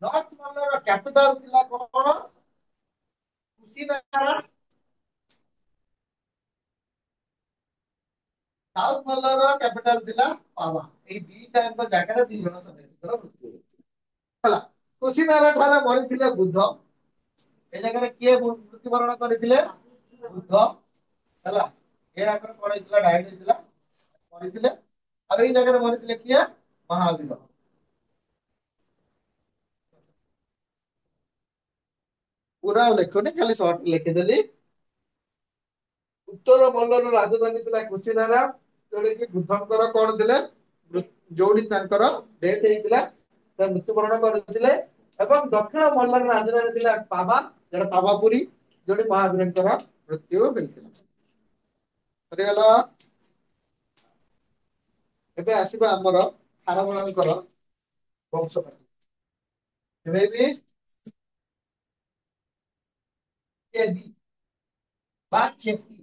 Speaker 1: ନର୍ଥ ମଲ୍ଲର କ୍ୟାପିଟାଲ ଥିଲା କଣ କୁସିନାରା। ସାଉଥ ମଲ୍ଲର କ୍ୟାପିଟାଲ ଥିଲା ପାବା। ଏଇ ଦିଟାଙ୍କ ଜାଗାରେ ଦି ଜଣ ସନ୍ୟାସୀଙ୍କର ମୃତ୍ୟୁ ହୋଇଥିଲା ହେଲା। କୁସିନାରା ଠାରେ ମରିଥିଲେ ବୁଦ୍ଧ। ଏ ଜାଗାରେ କିଏ ମୃତ୍ୟୁବରଣ କରିଥିଲେ ବୁଦ୍ଧ ହେଲା। ଏ ଆଙ୍କର କଣ ହେଇଥିଲା ଡାଇଟ ହେଇଥିଲା ମରିଥିଲେ। ଆଉ ଏଇ ଜାଗାରେ ମରିଥିଲେ କିଏ ମହାବୀର। ପୁରା ଆଉ ଲେଖୁନି ଖାଲି ସର୍ଟ ଲେଖିଦେଲି। ଉତ୍ତର ମଲ୍ଲର ରାଜଧାନୀ ଥିଲା କୁସିନାରା ଯୋଉଟା କି ବୁଦ୍ଧଙ୍କର କଣ ଥିଲେ ଯୋଉଠି ତାଙ୍କର ଡେଥ ହେଇଥିଲା ସେ ମୃତ୍ୟୁବରଣ କରିଥିଲେ। ଏବଂ ଦକ୍ଷିଣ ମଲ୍ଲର ରାଜଧାନୀ ଥିଲା ପାବା ଯୋଉଟା ପାବାପୁରୀ ଯୋଉଠି ମହାବୀରଙ୍କର ମୃତ୍ୟୁ ହୋଇଥିଲା। ସରିଗଲା। ଏବେ ଆସିବା ଆମର ଖାରବେଳଙ୍କର ବଂଶ ପାଇଁ। ଏବେ ବି ଚେଦି ବା ଚେତି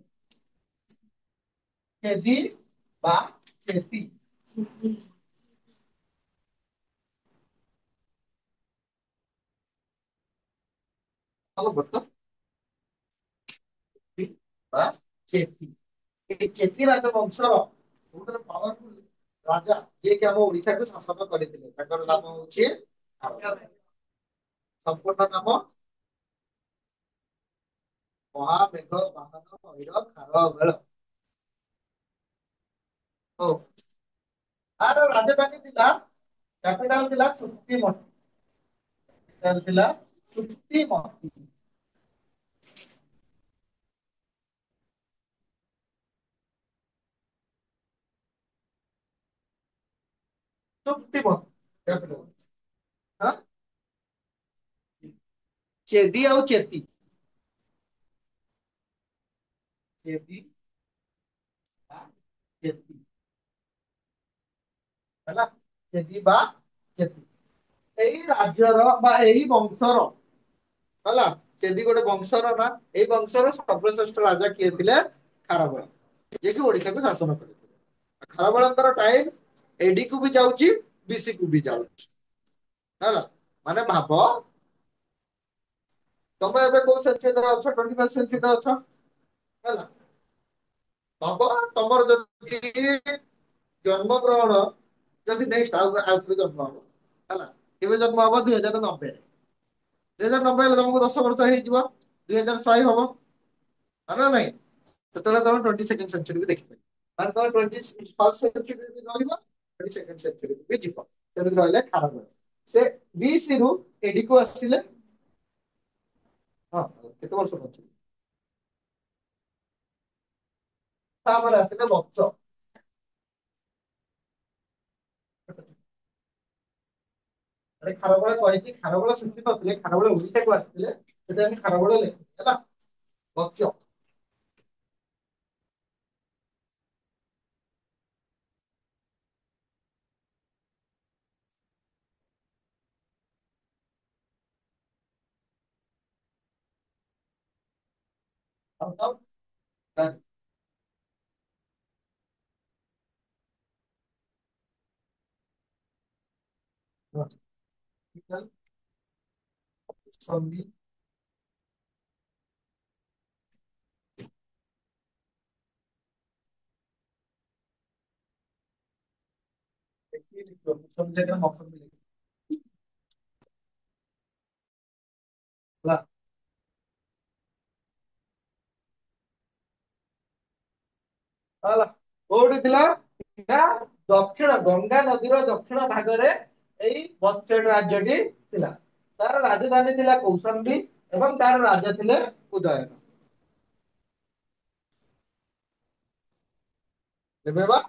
Speaker 1: ଚେଦି ବା ଚେତି ବା ଚେତି ଏଇ ଚେତି ରାଜବଂଶର ସବୁଠାରୁ ପାୱାରଫୁଲ ରାଜା ଯିଏକି ଆମ ଓଡିଶାକୁ ଶାସନ କରିଥିଲେ ତାଙ୍କର ନାମ ହଉଛି ଖାରବେଳ। ସମ୍ପୂର୍ଣ୍ଣ ନାମ ମହାମେଘ ବାହାନ ଭୈର ଖାରବେଳ। ହଉ ତାର ରାଜଧାନୀ ଥିଲା କ୍ୟାପିଟାଲ ଥିଲା ସୁକ୍ତିମଠ। ଥିଲା ସୁକ୍ତିମଠ। ସୁକ୍ତିମଠ କ୍ୟାପିଟାଲ ହଁ ଚେଦି ଆଉ ଚେତି ଚେଦି ବା ଚେତି ହେଲା ଚେଦି ବା ଚେତି ଏଇ ରାଜ୍ୟର ବା ଏଇ ବଂଶର ହେଲା ଚେଦି ଗୋଟେ ବଂଶର ନା ଏଇ ବଂଶର ସର୍ବଶ୍ରେଷ୍ଠ ରାଜା କିଏ ଥିଲେ ଖାରବେଳ ଯିଏକି ଓଡିଶାକୁ ଶାସନ କରିଥିଲେ। ଖାରବେଳଙ୍କର ଟାଇମ ଏଡି କୁ ବି ଯାଉଛି ବିସି କୁ ବି ଯାଉଛି ହେଲା ମାନେ ଭାବ ତମେ ଏବେ କୋଉ ସେଞ୍ଚୁରୀରେ ଅଛ ଟ୍ୱେଣ୍ଟି ଫାର୍ଷ୍ଟ ସେଞ୍ଚୁରୀରେ ଅଛ ହେଲା। ହବ ତମର ଯଦି ଜନ୍ମ ଗ୍ରହଣ ଯଦି ନେକ୍ସଟ ଆଉଥରେ ଜନ୍ମ ହବ ହେଲା କେବେ ଜନ୍ମ ହବ 2090। 2090 ହେଲେ ତମକୁ 10 ବର୍ଷ ହେଇଯିବ 2100 ହବ ହ ନା ନାଇଁ ସେତେବେଳେ ତମେ ଟ୍ୱେଣ୍ଟି ସେକେଣ୍ଡ ସେଞ୍ଚୁରୀ ଦେଖିପାରିବ। ମାନେ ତମେ ଟ୍ୱେଣ୍ଟି ଫାର୍ଷ୍ଟ ସେଞ୍ଚୁରୀରେ ବି ରହିବ ଟ୍ୱେଣ୍ଟି ସେକେଣ୍ଡ ସେଞ୍ଚୁରୀରେ ବି ଯିବ ସେମିତି ରହିଲେ ଖାରବେଳ ସେ ବିସି ରୁ ଏଡି କୁ ଆସିଲେ ହଁ କେତେ ବର୍ଷ ବଞ୍ଚିଲେ ତାପରେ ଆସିଲେ ବତ୍ସ। ଖାରବେଳ କହିକି ଖାରବେଳ ସୃଷ୍ଟି କରିଥିଲେ ଖାରବେଳ ଓଡିଶାକୁ ଆସିଥିଲେ ସେଥିପାଇଁ ଆମେ ଖାରବେଳ ଲେଖୁଛେ ହେଲା ବତ୍ସ। ସଙ୍ଗୀ ସବୁ ଜାଗାରେ ମଫସଲ ହେଲା ହେଲା କୋଉଠି ଥିଲା ନା ଦକ୍ଷିଣ ଗଙ୍ଗା ନଦୀର ଦକ୍ଷିଣ ଭାଗରେ ଏଇ ବତ୍ସର ରାଜ୍ୟଟି ଥିଲା। ତାର ରାଜଧାନୀ ଥିଲା କୌଶାମ୍ବୀ ଏବଂ ତାର ରାଜା ଥିଲେ ଉଦୟନ। ଏବେ ବା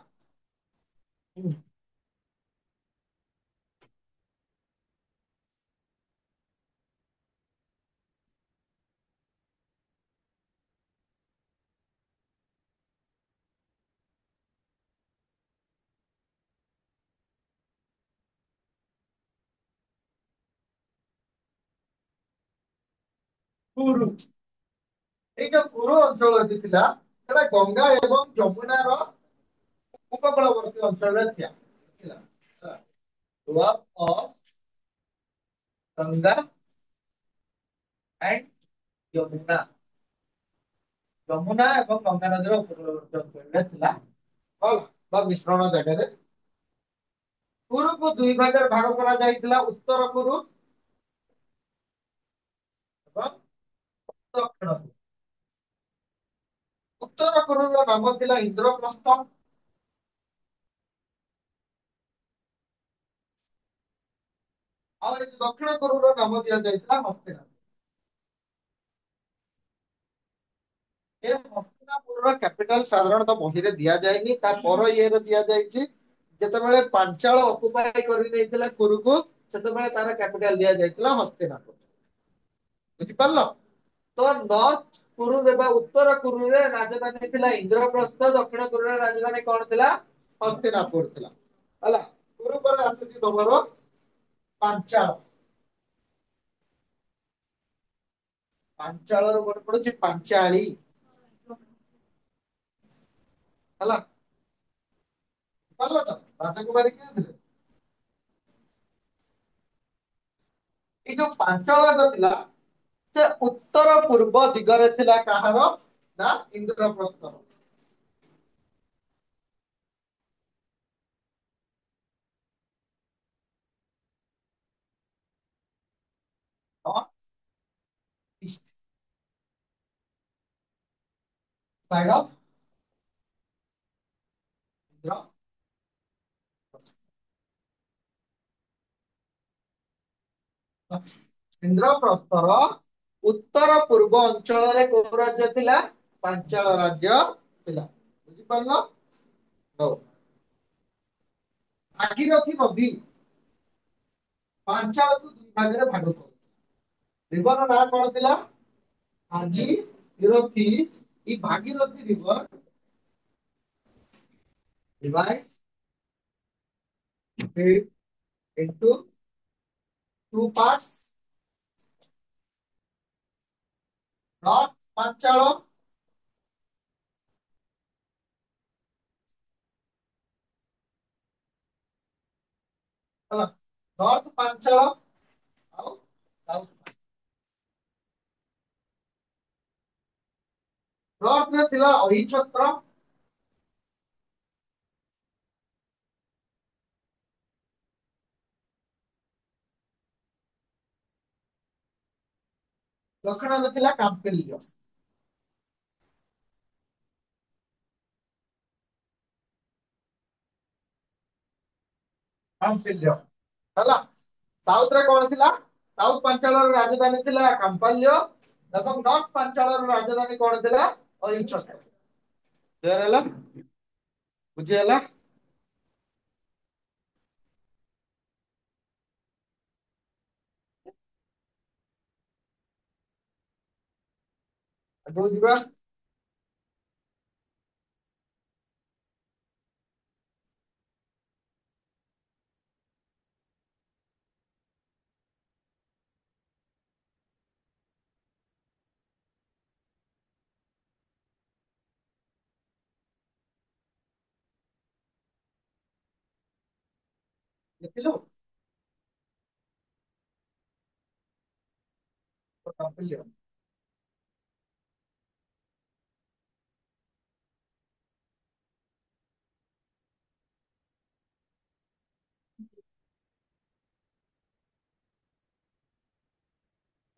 Speaker 1: କୁରୁ ଏଇ ଯୋଉ କୁରୁ ଅଞ୍ଚଳଟି ଥିଲା ସେଟା ଗଙ୍ଗା ଏବଂ ଯମୁନାର ଉପକୂଳବର୍ତ୍ତୀ ଅଞ୍ଚଳରେ ଥିଲା। Of Ganga and Yamuna. ଯମୁନା ଏବଂ ଗଙ୍ଗା ନଦୀର ଉପକୂଳବର୍ତ୍ତୀ ଅଞ୍ଚଳରେ ଥିଲା। ହଲ ବା ମିଶ୍ରଣ ଜାଗାରେ କୁରୁକୁ ଦୁଇ ଭାଗରେ ଭାଗ କରାଯାଇଥିଲା ଉତ୍ତର କୁରୁ ଏବଂ ଦକ୍ଷିଣ କୁରୁ। ଉତ୍ତର କୁରୁର ନାମ ଥିଲା ଇନ୍ଦ୍ରପ୍ରସ୍ଥ ଆଉ ଏଇ ଦକ୍ଷିଣ କୁରୁର ନାମ ଦିଆଯାଇଥିଲା ହସ୍ତିନାପୁର। ଏ ହସ୍ତିନାପୁରର କ୍ୟାପିଟାଲ ସାଧାରଣତଃ ବହିରେ ଦିଆଯାଇନି ତା ପର ଇଏରେ ଦିଆଯାଇଛି। ଯେତେବେଳେ ପାଞ୍ଚାଳ ଅକୁପାଏ କରି ନେଇଥିଲା କୁରୁକୁ ସେତେବେଳେ ତାର କ୍ୟାପିଟାଲ ଦିଆଯାଇଥିଲା ହସ୍ତିନାପୁର। ବୁଝିପାରିଲ ତ ନର୍ଥ କୁରୁରେ ବା ଉତ୍ତର କୁରୁରେ ରାଜଧାନୀ ଥିଲା ଇନ୍ଦ୍ରପ୍ରସ୍ଥ ଦକ୍ଷିଣ କୁରୁର ରାଜଧାନୀ କଣ ଥିଲା? ହସ୍ତିନାପୁର ଥିଲା ହେଲା କୁରୁ ପରେ ଆସୁଛି ତମର ପାଞ୍ଚାଳ। ପାଞ୍ଚାଳର ଗୋଟେ ପଡୁଛି ପାଞ୍ଚାଳି ହେଲା। ଏଇ ଯୋଉ ପାଞ୍ଚଳଟା ଥିଲା ସେ ଉତ୍ତର ପୂର୍ବ ଦିଗରେ ଥିଲା କାହାର ନା ଇନ୍ଦ୍ରପ୍ରସ୍ଥର। ଇଷ୍ଟ ସାଇଡ ଅଫ ଇନ୍ଦ୍ର ଇନ୍ଦ୍ରପ୍ରସ୍ଥର ଉତ୍ତର ପୂର୍ବ ଅଞ୍ଚଳରେ କୋଉ ରାଜ୍ୟ ଥିଲା ପାଞ୍ଚାଳ ରାଜ୍ୟ ଥିଲା। ବୁଝିପାରିଲ ହଉ। ଭାଗିରଥୀ ନଦୀ ପାଞ୍ଚାଳକୁ ଦୁଇ ଭାଗରେ ଭାଗ କରୁ ରିଭର ନାଁ କଣ ଥିଲା? ଭାଗିରଥୀ ଏଇ Bhagirathi river divides it into two parts. North Panchala ହେଲା ନର୍ଥ ପାଞ୍ଚାଳ ଆଉ ସାଉଥ। ନର୍ଥରେ ଥିଲା ଅହିଛତ୍ର ଦକ୍ଷିଣରେ ଥିଲା କାମ୍ପିଲ୍ୟ। କାମ୍ପିଲ୍ୟ ହେଲା ସାଉଥରେ କଣ ଥିଲା ସାଉଥ ପାଞ୍ଚାଳର ରାଜଧାନୀ ଥିଲା କାମ୍ପାଲ୍ୟ ଏବଂ ନର୍ଥ ପାଞ୍ଚାଳର ରାଜଧାନୀ କଣ ଥିଲା ଅହିଚ୍ଛତ୍ର। କ୍ଲିୟର ହେଲା ବୁଝି ହେଲା। ଆଗକୁ ଯିବା। ଦେଖିଲୁ କାମ୍ପିଲ୍ୟ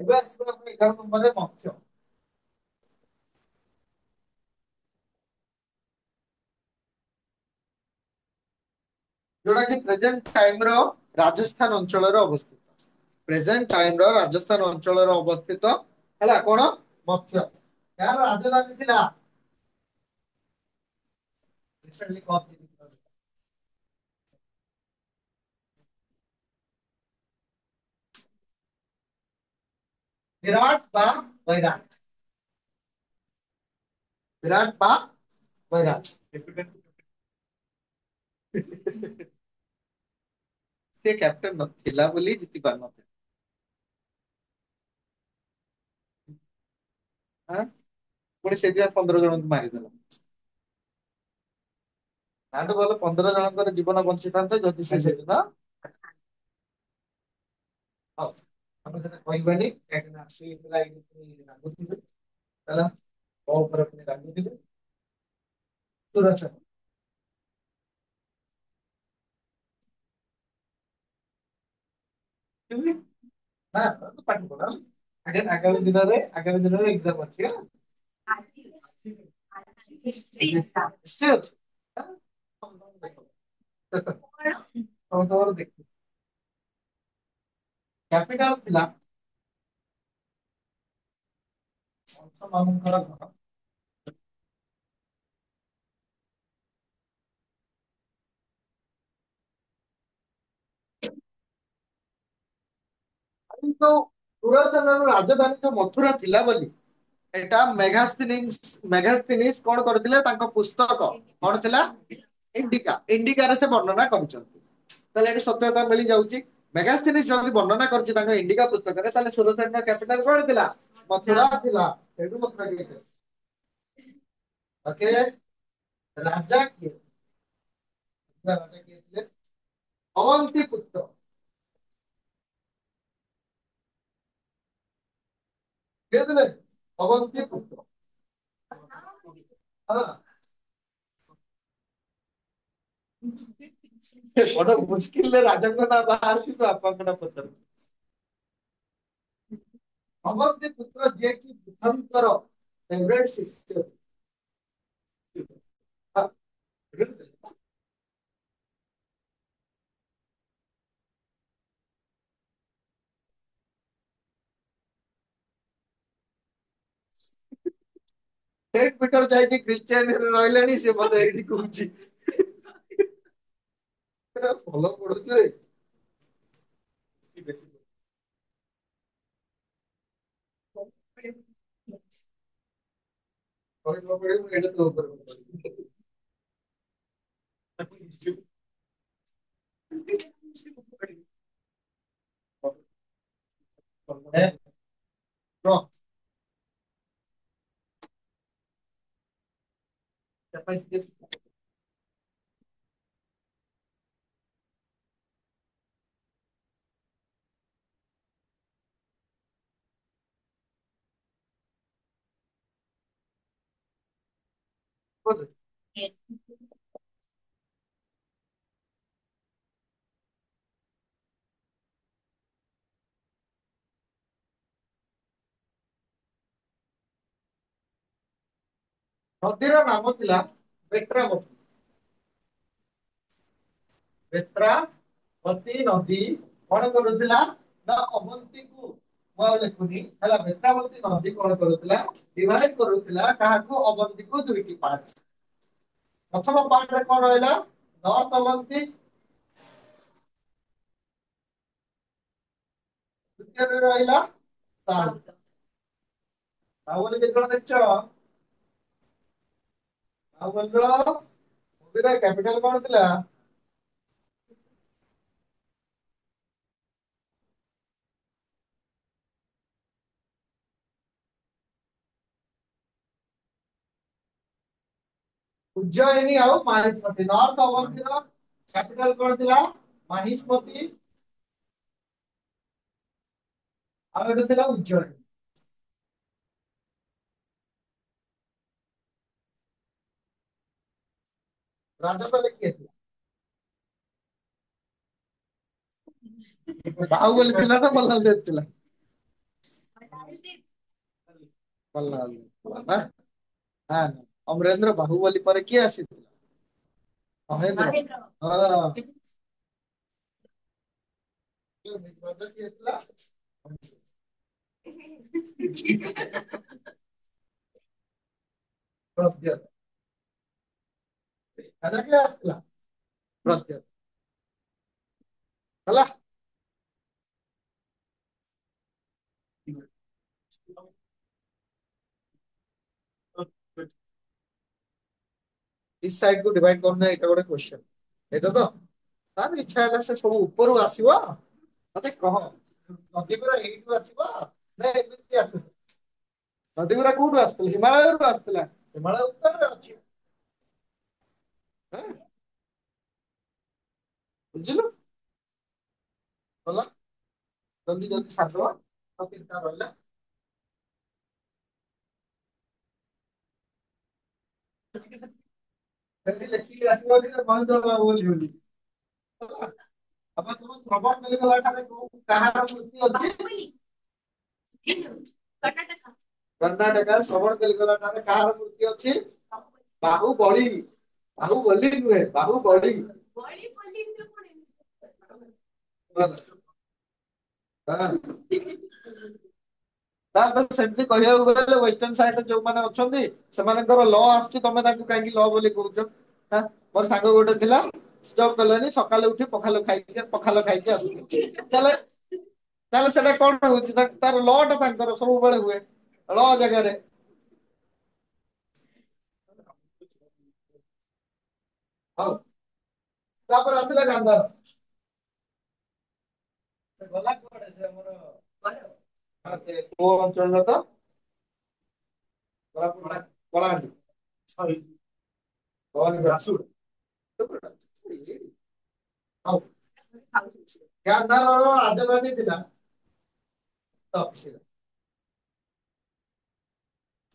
Speaker 1: ଏବେ ଆସିବ ଆମ 11 ନମ୍ବରରେ ମତ୍ସ୍ୟ। ଯୋଉଟା କି ପ୍ରେଜେଣ୍ଟ ଟାଇମ ର ରାଜସ୍ଥାନ ଅଞ୍ଚଳରେ ଅବସ୍ଥିତ। ପ୍ରେଜେଣ୍ଟ ଟାଇମ ର ରାଜସ୍ଥାନ ଅଞ୍ଚଳରେ ଅବସ୍ଥିତ ହେଲା କଣ ମତ୍ସ୍ୟ ଏହାର ରାଜଧାନୀ ଥିଲା recently କପ ଜିତିଥିଲା। ବିରାଟ ବା ବୈରାଟ ବିରାଟ ବା ବୈରାଟ ସେ କ୍ୟାପ୍ଟେନ ନଥିଲା ବୋଲି ଜିତି ପାରିନଥିଲା। ଆଁ? ପୁଣି ସେଇଥିପାଇଁ 15 ଜଣଙ୍କୁ ମାରିଦେଲା। ତାଠୁ ଭଲ 15 ଜଣଙ୍କର ଜୀବନ ବଞ୍ଚିଥାନ୍ତେ ଯଦି ସେ ସେଦିନ ହଉ ଆମେ ସେଟା କହିବାନି କାହିଁକିନା ଆସିଥିଲା ଏଇଠି ରାଗୁଥିବେ ହେଲା ମୋ ଉପରେ ପୁଣି ରାଗୁଥିବେ ସୁରଜ ନା ତୁ ପାଠ ପଢ ଆଗାମୀ ଦିନରେ ଏକ୍ସାମ ଅଛି ହେଲା। ନିଶ୍ଚୟ ଅଛି। ହଉ ତମର ଦେଖ କ୍ୟାପିଟାଲ ଥିଲା କଂସ ମାମୁଁଙ୍କର ଘର ଏଇ ଯୋଉ ସୁରସେନର ରାଜଧାନୀ ଯୋଉ ମଥୁରା ଥିଲା ବୋଲି ଏଟା ମେଘାସ୍ତିନିସ୍ କଣ କରିଥିଲେ ତାଙ୍କ ପୁସ୍ତକ କଣ ଥିଲା ଇଣ୍ଡିକାରେ ସେ ବର୍ଣ୍ଣନା କରିଛନ୍ତି ତାହେଲେ ଏଠି ସତ୍ୟତା ମିଳିଯାଉଛି ମେଗାସ୍ତିନିସ୍ ଯଦି ବର୍ଣ୍ଣନା କରିଛି ତାଙ୍କ ଇଣ୍ଡିକା ପୁସ୍ତକରେ ତାହେଲେ ସୁରସେନର କ୍ୟାପିଟାଲ କଣ ଥିଲା ମଥୁରା ଥିଲା ସେଇଠୁ ମଥୁରା କିଏ ଓକେ ରାଜା କିଏ ରାଜା କିଏ ଥିଲେ ଅବନ୍ତୀ ପୁତ୍ର କିଏ ଥିଲେ ଅବନ୍ତୀ ପୁତ୍ର ହଁ ବଡ ମୁସ୍କିଲରେ ରାଜାଙ୍କ ନାଁ ବାହାରୁଛି ତୁ ଆପଣଙ୍କ ନାଁ ପଚାରୁଛୁ ଅବନ୍ତୀ ପୁତ୍ର ଯିଏକି ବୁଦ୍ଧଙ୍କର ଫେଭରେଟ ଶିଷ୍ୟ ହଁ, ସେଣ୍ଟ ପିଟର ଯାଇକି ଖ୍ରୀଷ୍ଟିଆନରେ ରହିଲେଣି ସେ ମତେ ଏଇଠି କହୁଛି ଭଲ ପଢୁଛୁ ରେ କହିବ ପଡିବ ମୁଁ ଏଇଟା ତୋ ଉପରେ ପଡିବି। ନଦୀର ନାମ ଥିଲା ବେଟ୍ରାବତୀ ବେତ୍ରାବତୀ ନଦୀ କଣ କରୁଥିଲା ନା ଅବନ୍ତୀକୁ ମୁଁ ଆଉ ଲେଖୁନି ହେଲା ବେତ୍ରାବତୀ ନଦୀ କଣ କରୁଥିଲା ଡିଭାଇଡ କରୁଥିଲା କାହାକୁ ଅବନ୍ତୀକୁ ଦୁଇଟି ପାର୍ଟ ପ୍ରଥମ ପାର୍ଟରେ କଣ ରହିଲା ନର୍ଥ ଅବନ୍ତୀ ଦ୍ୱିତୀୟରେ ରହିଲା ସାଉଥ ବାହୁବଳି କେତେ ଜଣ ଦେଖିଛ ବାହୁବଳୀର ମୁଭିର କ୍ୟାପିଟାଲ କଣ ଥିଲା ଉଜ୍ଜୟିନୀ ଆଉ ମାହିଷ୍ମତି ନର୍ଥ ଅବନ୍ତୀର କ୍ୟାପିଟାଲ କଣ ଥିଲା ମାହିଷ୍ମତି ଆଉ ଏଠି ଥିଲା ଉଜ୍ଜୟିନୀ ରାଜା ତାହେଲେ କିଏ ଥିଲା ବାହୁବଳୀ ଥିଲା ନା ମଲ୍ହାଲ ଦେବ ଥିଲା ମଲ୍ହାଲ ଦେବ ଥିଲା ନା ନା ଅମରେନ୍ଦ୍ର ବାହୁବଳୀ ପରେ କିଏ ଆସିଥିଲା ମହେନ୍ଦ୍ର ହଁ ରାଜା କିଏ ଥିଲା? ପ୍ରଦ୍ୟୋତ। ରାଜା କିଏ ଆସିଥିଲା? ପ୍ରଦ୍ୟୋତ। ହେଲା। इस साइड को डिवाइड करना एटा गोटे क्वेश्चन। एटा तो तार इच्छा है से सब ऊपर आसीबो मते कह नदी पूरा एइटू आसीबो ना एमिति आसीबो? नदी पूरा कोठु आस्तला हिमालय रू आस्तला हिमालय उत्तर रे अछि हैं बुझिलु होला जल्दी जल्दी साजो तो कितना रहला जल्दी लेखि आसीबो जे महेंद्र बाबू बोली बोली अब तुम श्रवण बेलगोला ठारे कहार मूर्ति अछि कर्नाटक श्रवण बेलगोला ठारे कहार मूर्ति अछि बाहुबली बाहुबली नुहे बाहुबली हाँ ତାହେଲେ ତ ସେମିତି କହିବାକୁ ଗଲେ ୱେଷ୍ଟର୍ଣ୍ଣ ସାଇଡରେ ଯୋଉମାନେ ଅଛନ୍ତି ସେମାନଙ୍କର ଲ ଆସୁଛି ତମେ ତାଙ୍କୁ କାହିଁକି ଲ ବୋଲି କହୁଛ? ହାଁ ମୋର ସାଙ୍ଗ ଗୋଟେ ଥିଲା ଜବ କଲେନି ସକାଳୁ ଉଠି ପଖାଲ ଖାଇକି ଆସୁଛି ତାହେଲେ ତାହେଲେ ସେଟା କଣ ହଉଛି ତାର ଲ ଟା ତାଙ୍କର ସବୁବେଳେ ହୁଏ ଳ ଜାଗାରେ ହଉ ତାପରେ ଆସିଲା ଗାନ୍ଧାର ସେ ଗଲା କୁଆଡେ ସେ ଆମର ସେ କୋଉ ଅଞ୍ଚଳର ତ କଳାହାଣ୍ଡି କଳାହାଣ୍ଡି ଝାରସୁଗୁଡା ହଉ ଗାନ୍ଧାରର ରାଜଧାନୀ ଥିଲା ତକ୍ଷଶିଳା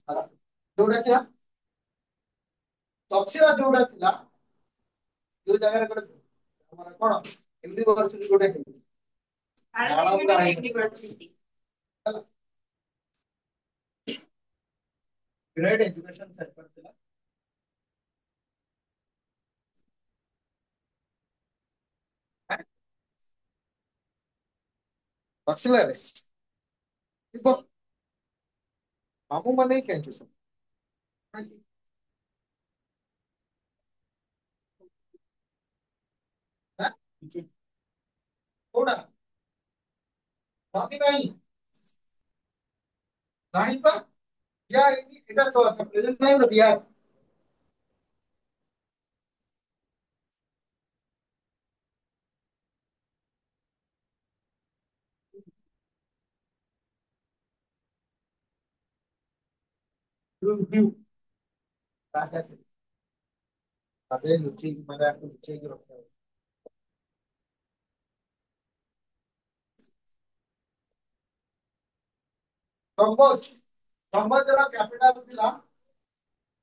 Speaker 1: ହେଲା। ଯୋଉଟା ଥିଲା ତକ୍ଷଶିଳା ଯୋଉଟା ଥିଲା ଯୋଉ ଜାଗାରେ ଗୋଟେ ଆମର କଣ ୟୁନିଭର୍ସିଟି ଗୋଟେ ହେଇଛି ନାଳନ୍ଦା ୟୁନିଭର୍ସିଟି ହେଲା ଗ୍ରେଟ ଏଜୁକେସନ ସେଣ୍ଟର ଥିଲା ତକ୍ଷଶିଳାରେ ଥିବ ମାମୁଁ ମାନେ ହିଁ କାହିଁକି ସବୁ କାହିଁକି? ଆଁ? କୋଉଟା ନଦୀ ନାହିଁ ନାହିଁ ପା ବିହାର ହେଇନି ଏଟା ତ ପ୍ରେଜେଣ୍ଟ ଟାଇମ୍ ରେ ବିହାର ରାଜା ଥିଲେ ତାদের ଲୁଚେଇକି ମାନେ ଆକୁ ଲୁଚେଇକି ରଖା କମ୍ବୋଜ କମ୍ବୋଜର କ୍ୟାପିଟାଲ ଥିଲା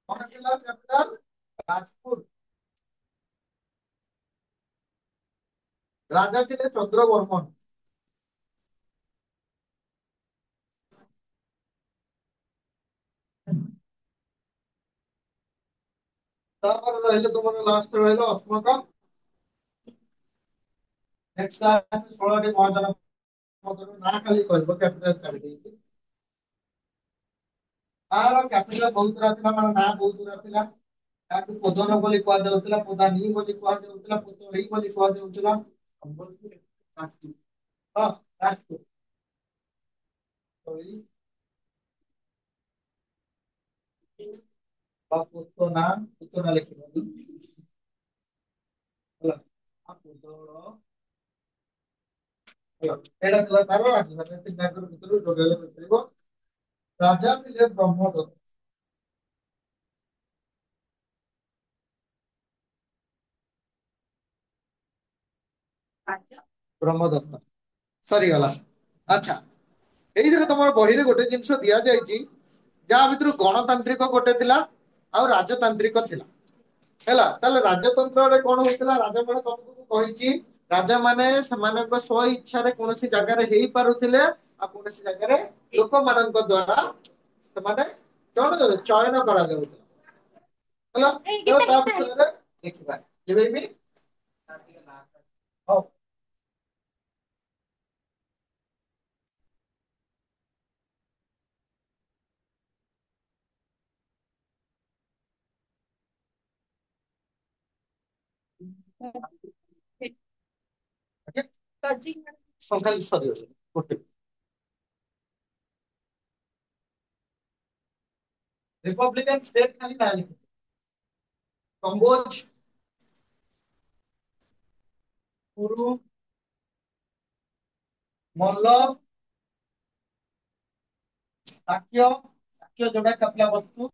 Speaker 1: କଣ ଥିଲା କ୍ୟାପିଟାଲ ରାଜପୁର ରାଜା ଥିଲେ ଚନ୍ଦ୍ରବର୍ମନ ତାପରେ ରହିଲେ ତୁମର ଲାଷ୍ଟ ରହିଲେ ଅଶୋକ ନେକ୍ସଟ କ୍ଲାସ 16ଟି ମହାଜନ ନା ଖାଲି କହିବ କ୍ୟାପିଟାଲ ଛାଡି ଦେଇକି ତାର କ୍ୟାପିଟାଲ ବହୁତ ସାରା ଥିଲା ମାନେ ନାଁ ବହୁତ ସାରା ଥିଲା ତାକୁ ପୋଦନ ବୋଲି କୁହାଯାଉଥିଲା ପୋଦାନୀ ବୋଲି କୁହାଯାଉଥିଲା ପୋତଳି ବୋଲି କୁହାଯାଉଥିଲା ହଁ ରାଜପୁର ପୋତଳି ବା ପୁତନା ଲେଖିବ ହେଲା ପୋଦଳ ଏଇଟା ଥିଲା ତାର ତିନିଟାଙ୍କର ଭିତରୁ ଯୋଗାଇଲେ କହିପାରିବ ରାଜା ଥିଲେ ବ୍ରହ୍ମଦତ୍ତ ବ୍ରହ୍ମଦତ୍ତ ସରିଗଲା ଆଚ୍ଛା ଏଇଥିରେ ତମର ବହିରେ ଗୋଟେ ଜିନିଷ ଦିଆଯାଇଛି ଯାହା ଭିତରୁ ଗଣତାନ୍ତ୍ରିକ ଗୋଟେ ଥିଲା ଆଉ ରାଜତାନ୍ତ୍ରିକ ଥିଲା ହେଲା ତାହେଲେ ରାଜତନ୍ତ୍ରରେ କଣ ହଉଥିଲା ରାଜା ମାନେ ତମକୁ ମୁଁ କହିଛି ରାଜା ମାନେ ସେମାନଙ୍କ ସ୍ଵ ଇଚ୍ଛାରେ କୌଣସି ଜାଗାରେ ହେଇପାରୁଥିଲେ ଆଉ କୌଣସି ଜାଗାରେ ଲୋକମାନଙ୍କ ଦ୍ଵାରା ସେମାନେ କଣ ଚୟନ କରାଯାଉଥିଲା ହେଲା ତା ବିଷୟରେ ଦେଖିବା ଯେବେ ବି ହଉ ସଂଖ୍ୟା ସରିଗଲା ଗୋଟେ। ରିପବ୍ଲିକାନ ଷ୍ଟେଟ ଖାଲି ନାଁ ଲେଖେ। କମ୍ବୋଜ, କୁରୁ, ମଲ୍ଲ, ଶାକ୍ୟ, ଶାକ୍ୟ ଯୋଉଟା କପିଲା ବସ୍ତୁ,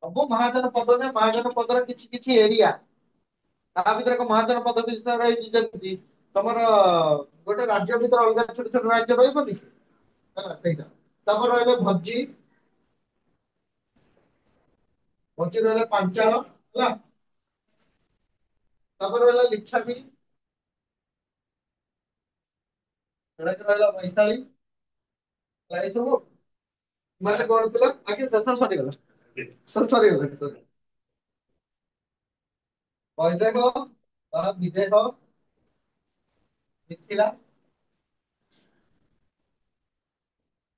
Speaker 1: ସବୁ ମହାଜନ ପଦ ନା ମହାଜନ ପଦର କିଛି କିଛି ଏରିଆ ତା ଭିତରେ ଏକ ମହାଜନ ପଦ ବିଶିଷ୍ଟ ରହିଛି ଯେମିତି ତମର ଗୋଟେ ରାଜ୍ୟ ଭିତରେ ଅଲଗା ଛୋଟ ଛୋଟ ରାଜ୍ୟ ରହିବନି କି? ହେଲା ସେଇଟା। ତାପରେ ରହିଲେ ଭୋଜି, ଭୋଜି ରହିଲେ ପାଞ୍ଚାଳ ହେଲା। ତାପରେ ରହିଲା ଲିଚ୍ଛାମି, ସେଟାକି ରହିଲା ବୈଶାଳୀ, ହେଲା ଏଇ ସବୁ ମାନେ କଣ ଥିଲା ଆଗେ ଶେଷ ସରିଗଲା। ସରିଗଲା ସରି ବୈଦେହ ବା ବିଦେହ, ମିଥିଳା,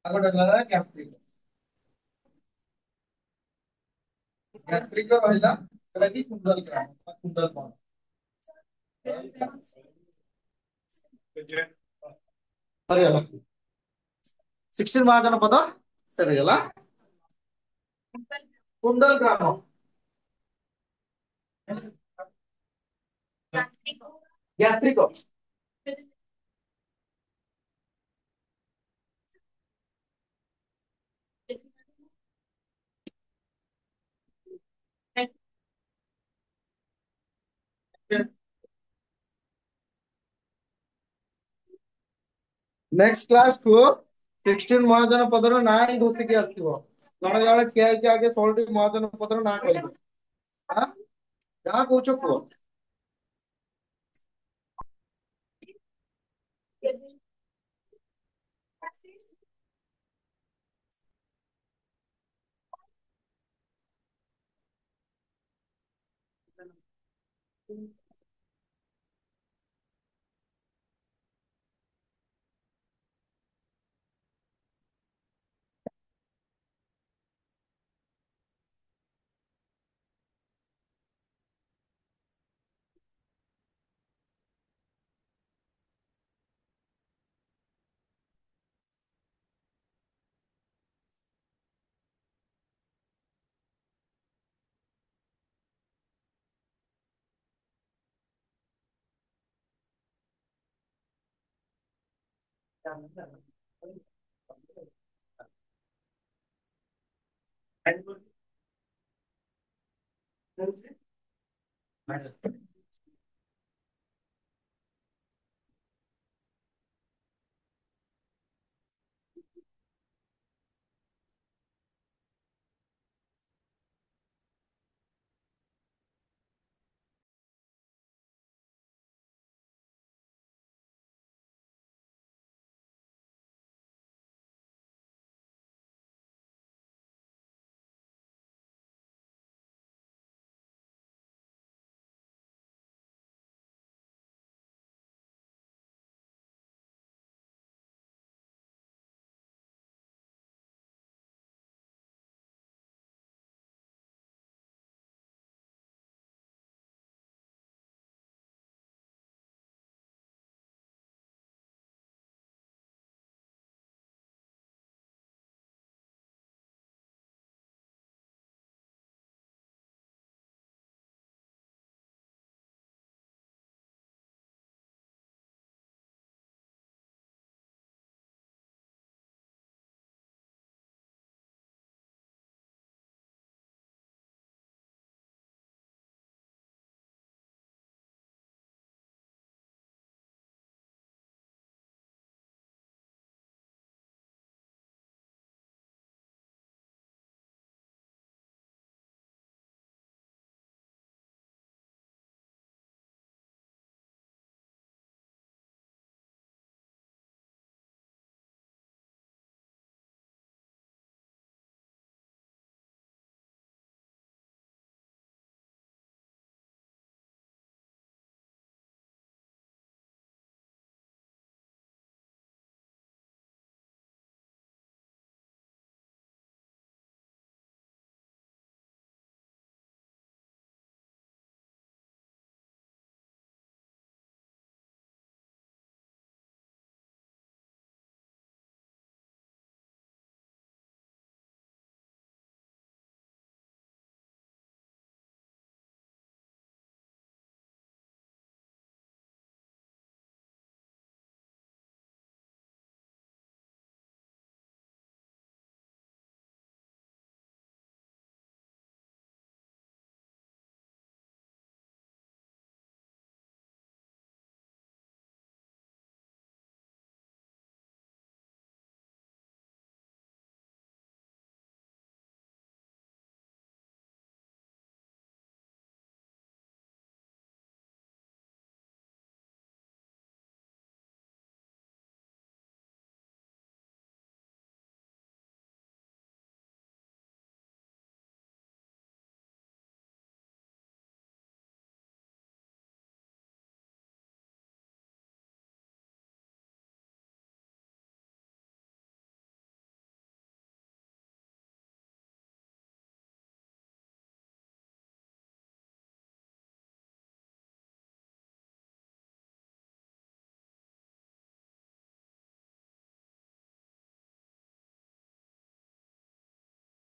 Speaker 1: ଆଉ ଗୋଟେ ରହିଲା ଜ୍ଞାତ୍ରିକ। ଜ୍ଞାତ୍ରିକ ରହିଲା ସେଟା କି କୁଣ୍ଡଲ ଗ୍ରାମ ବା କୁଣ୍ଡଲ ବନ। ସରିଗଲା 16 ମହାଜନ ପଦ ସରିଗଲା। କୁଣ୍ଡଲ ଗ୍ରାମ ଜ୍ଞାତ୍ରିକ ନେକ୍ସଟ କ୍ଲାସ କୁ 16 ମହାଜନ ପଦର ନାଁ ହିଁ ଘୋଷିକି ଆସିଥିବ। ଜଣେ ଜଣେ ଠିଆ ହେଇକି ଆଗେ 16ଟି ମହାଜନ ପଦର ନାଁ କହିବେ। ଆଁ ଯାହା କହୁଛ କୁହ।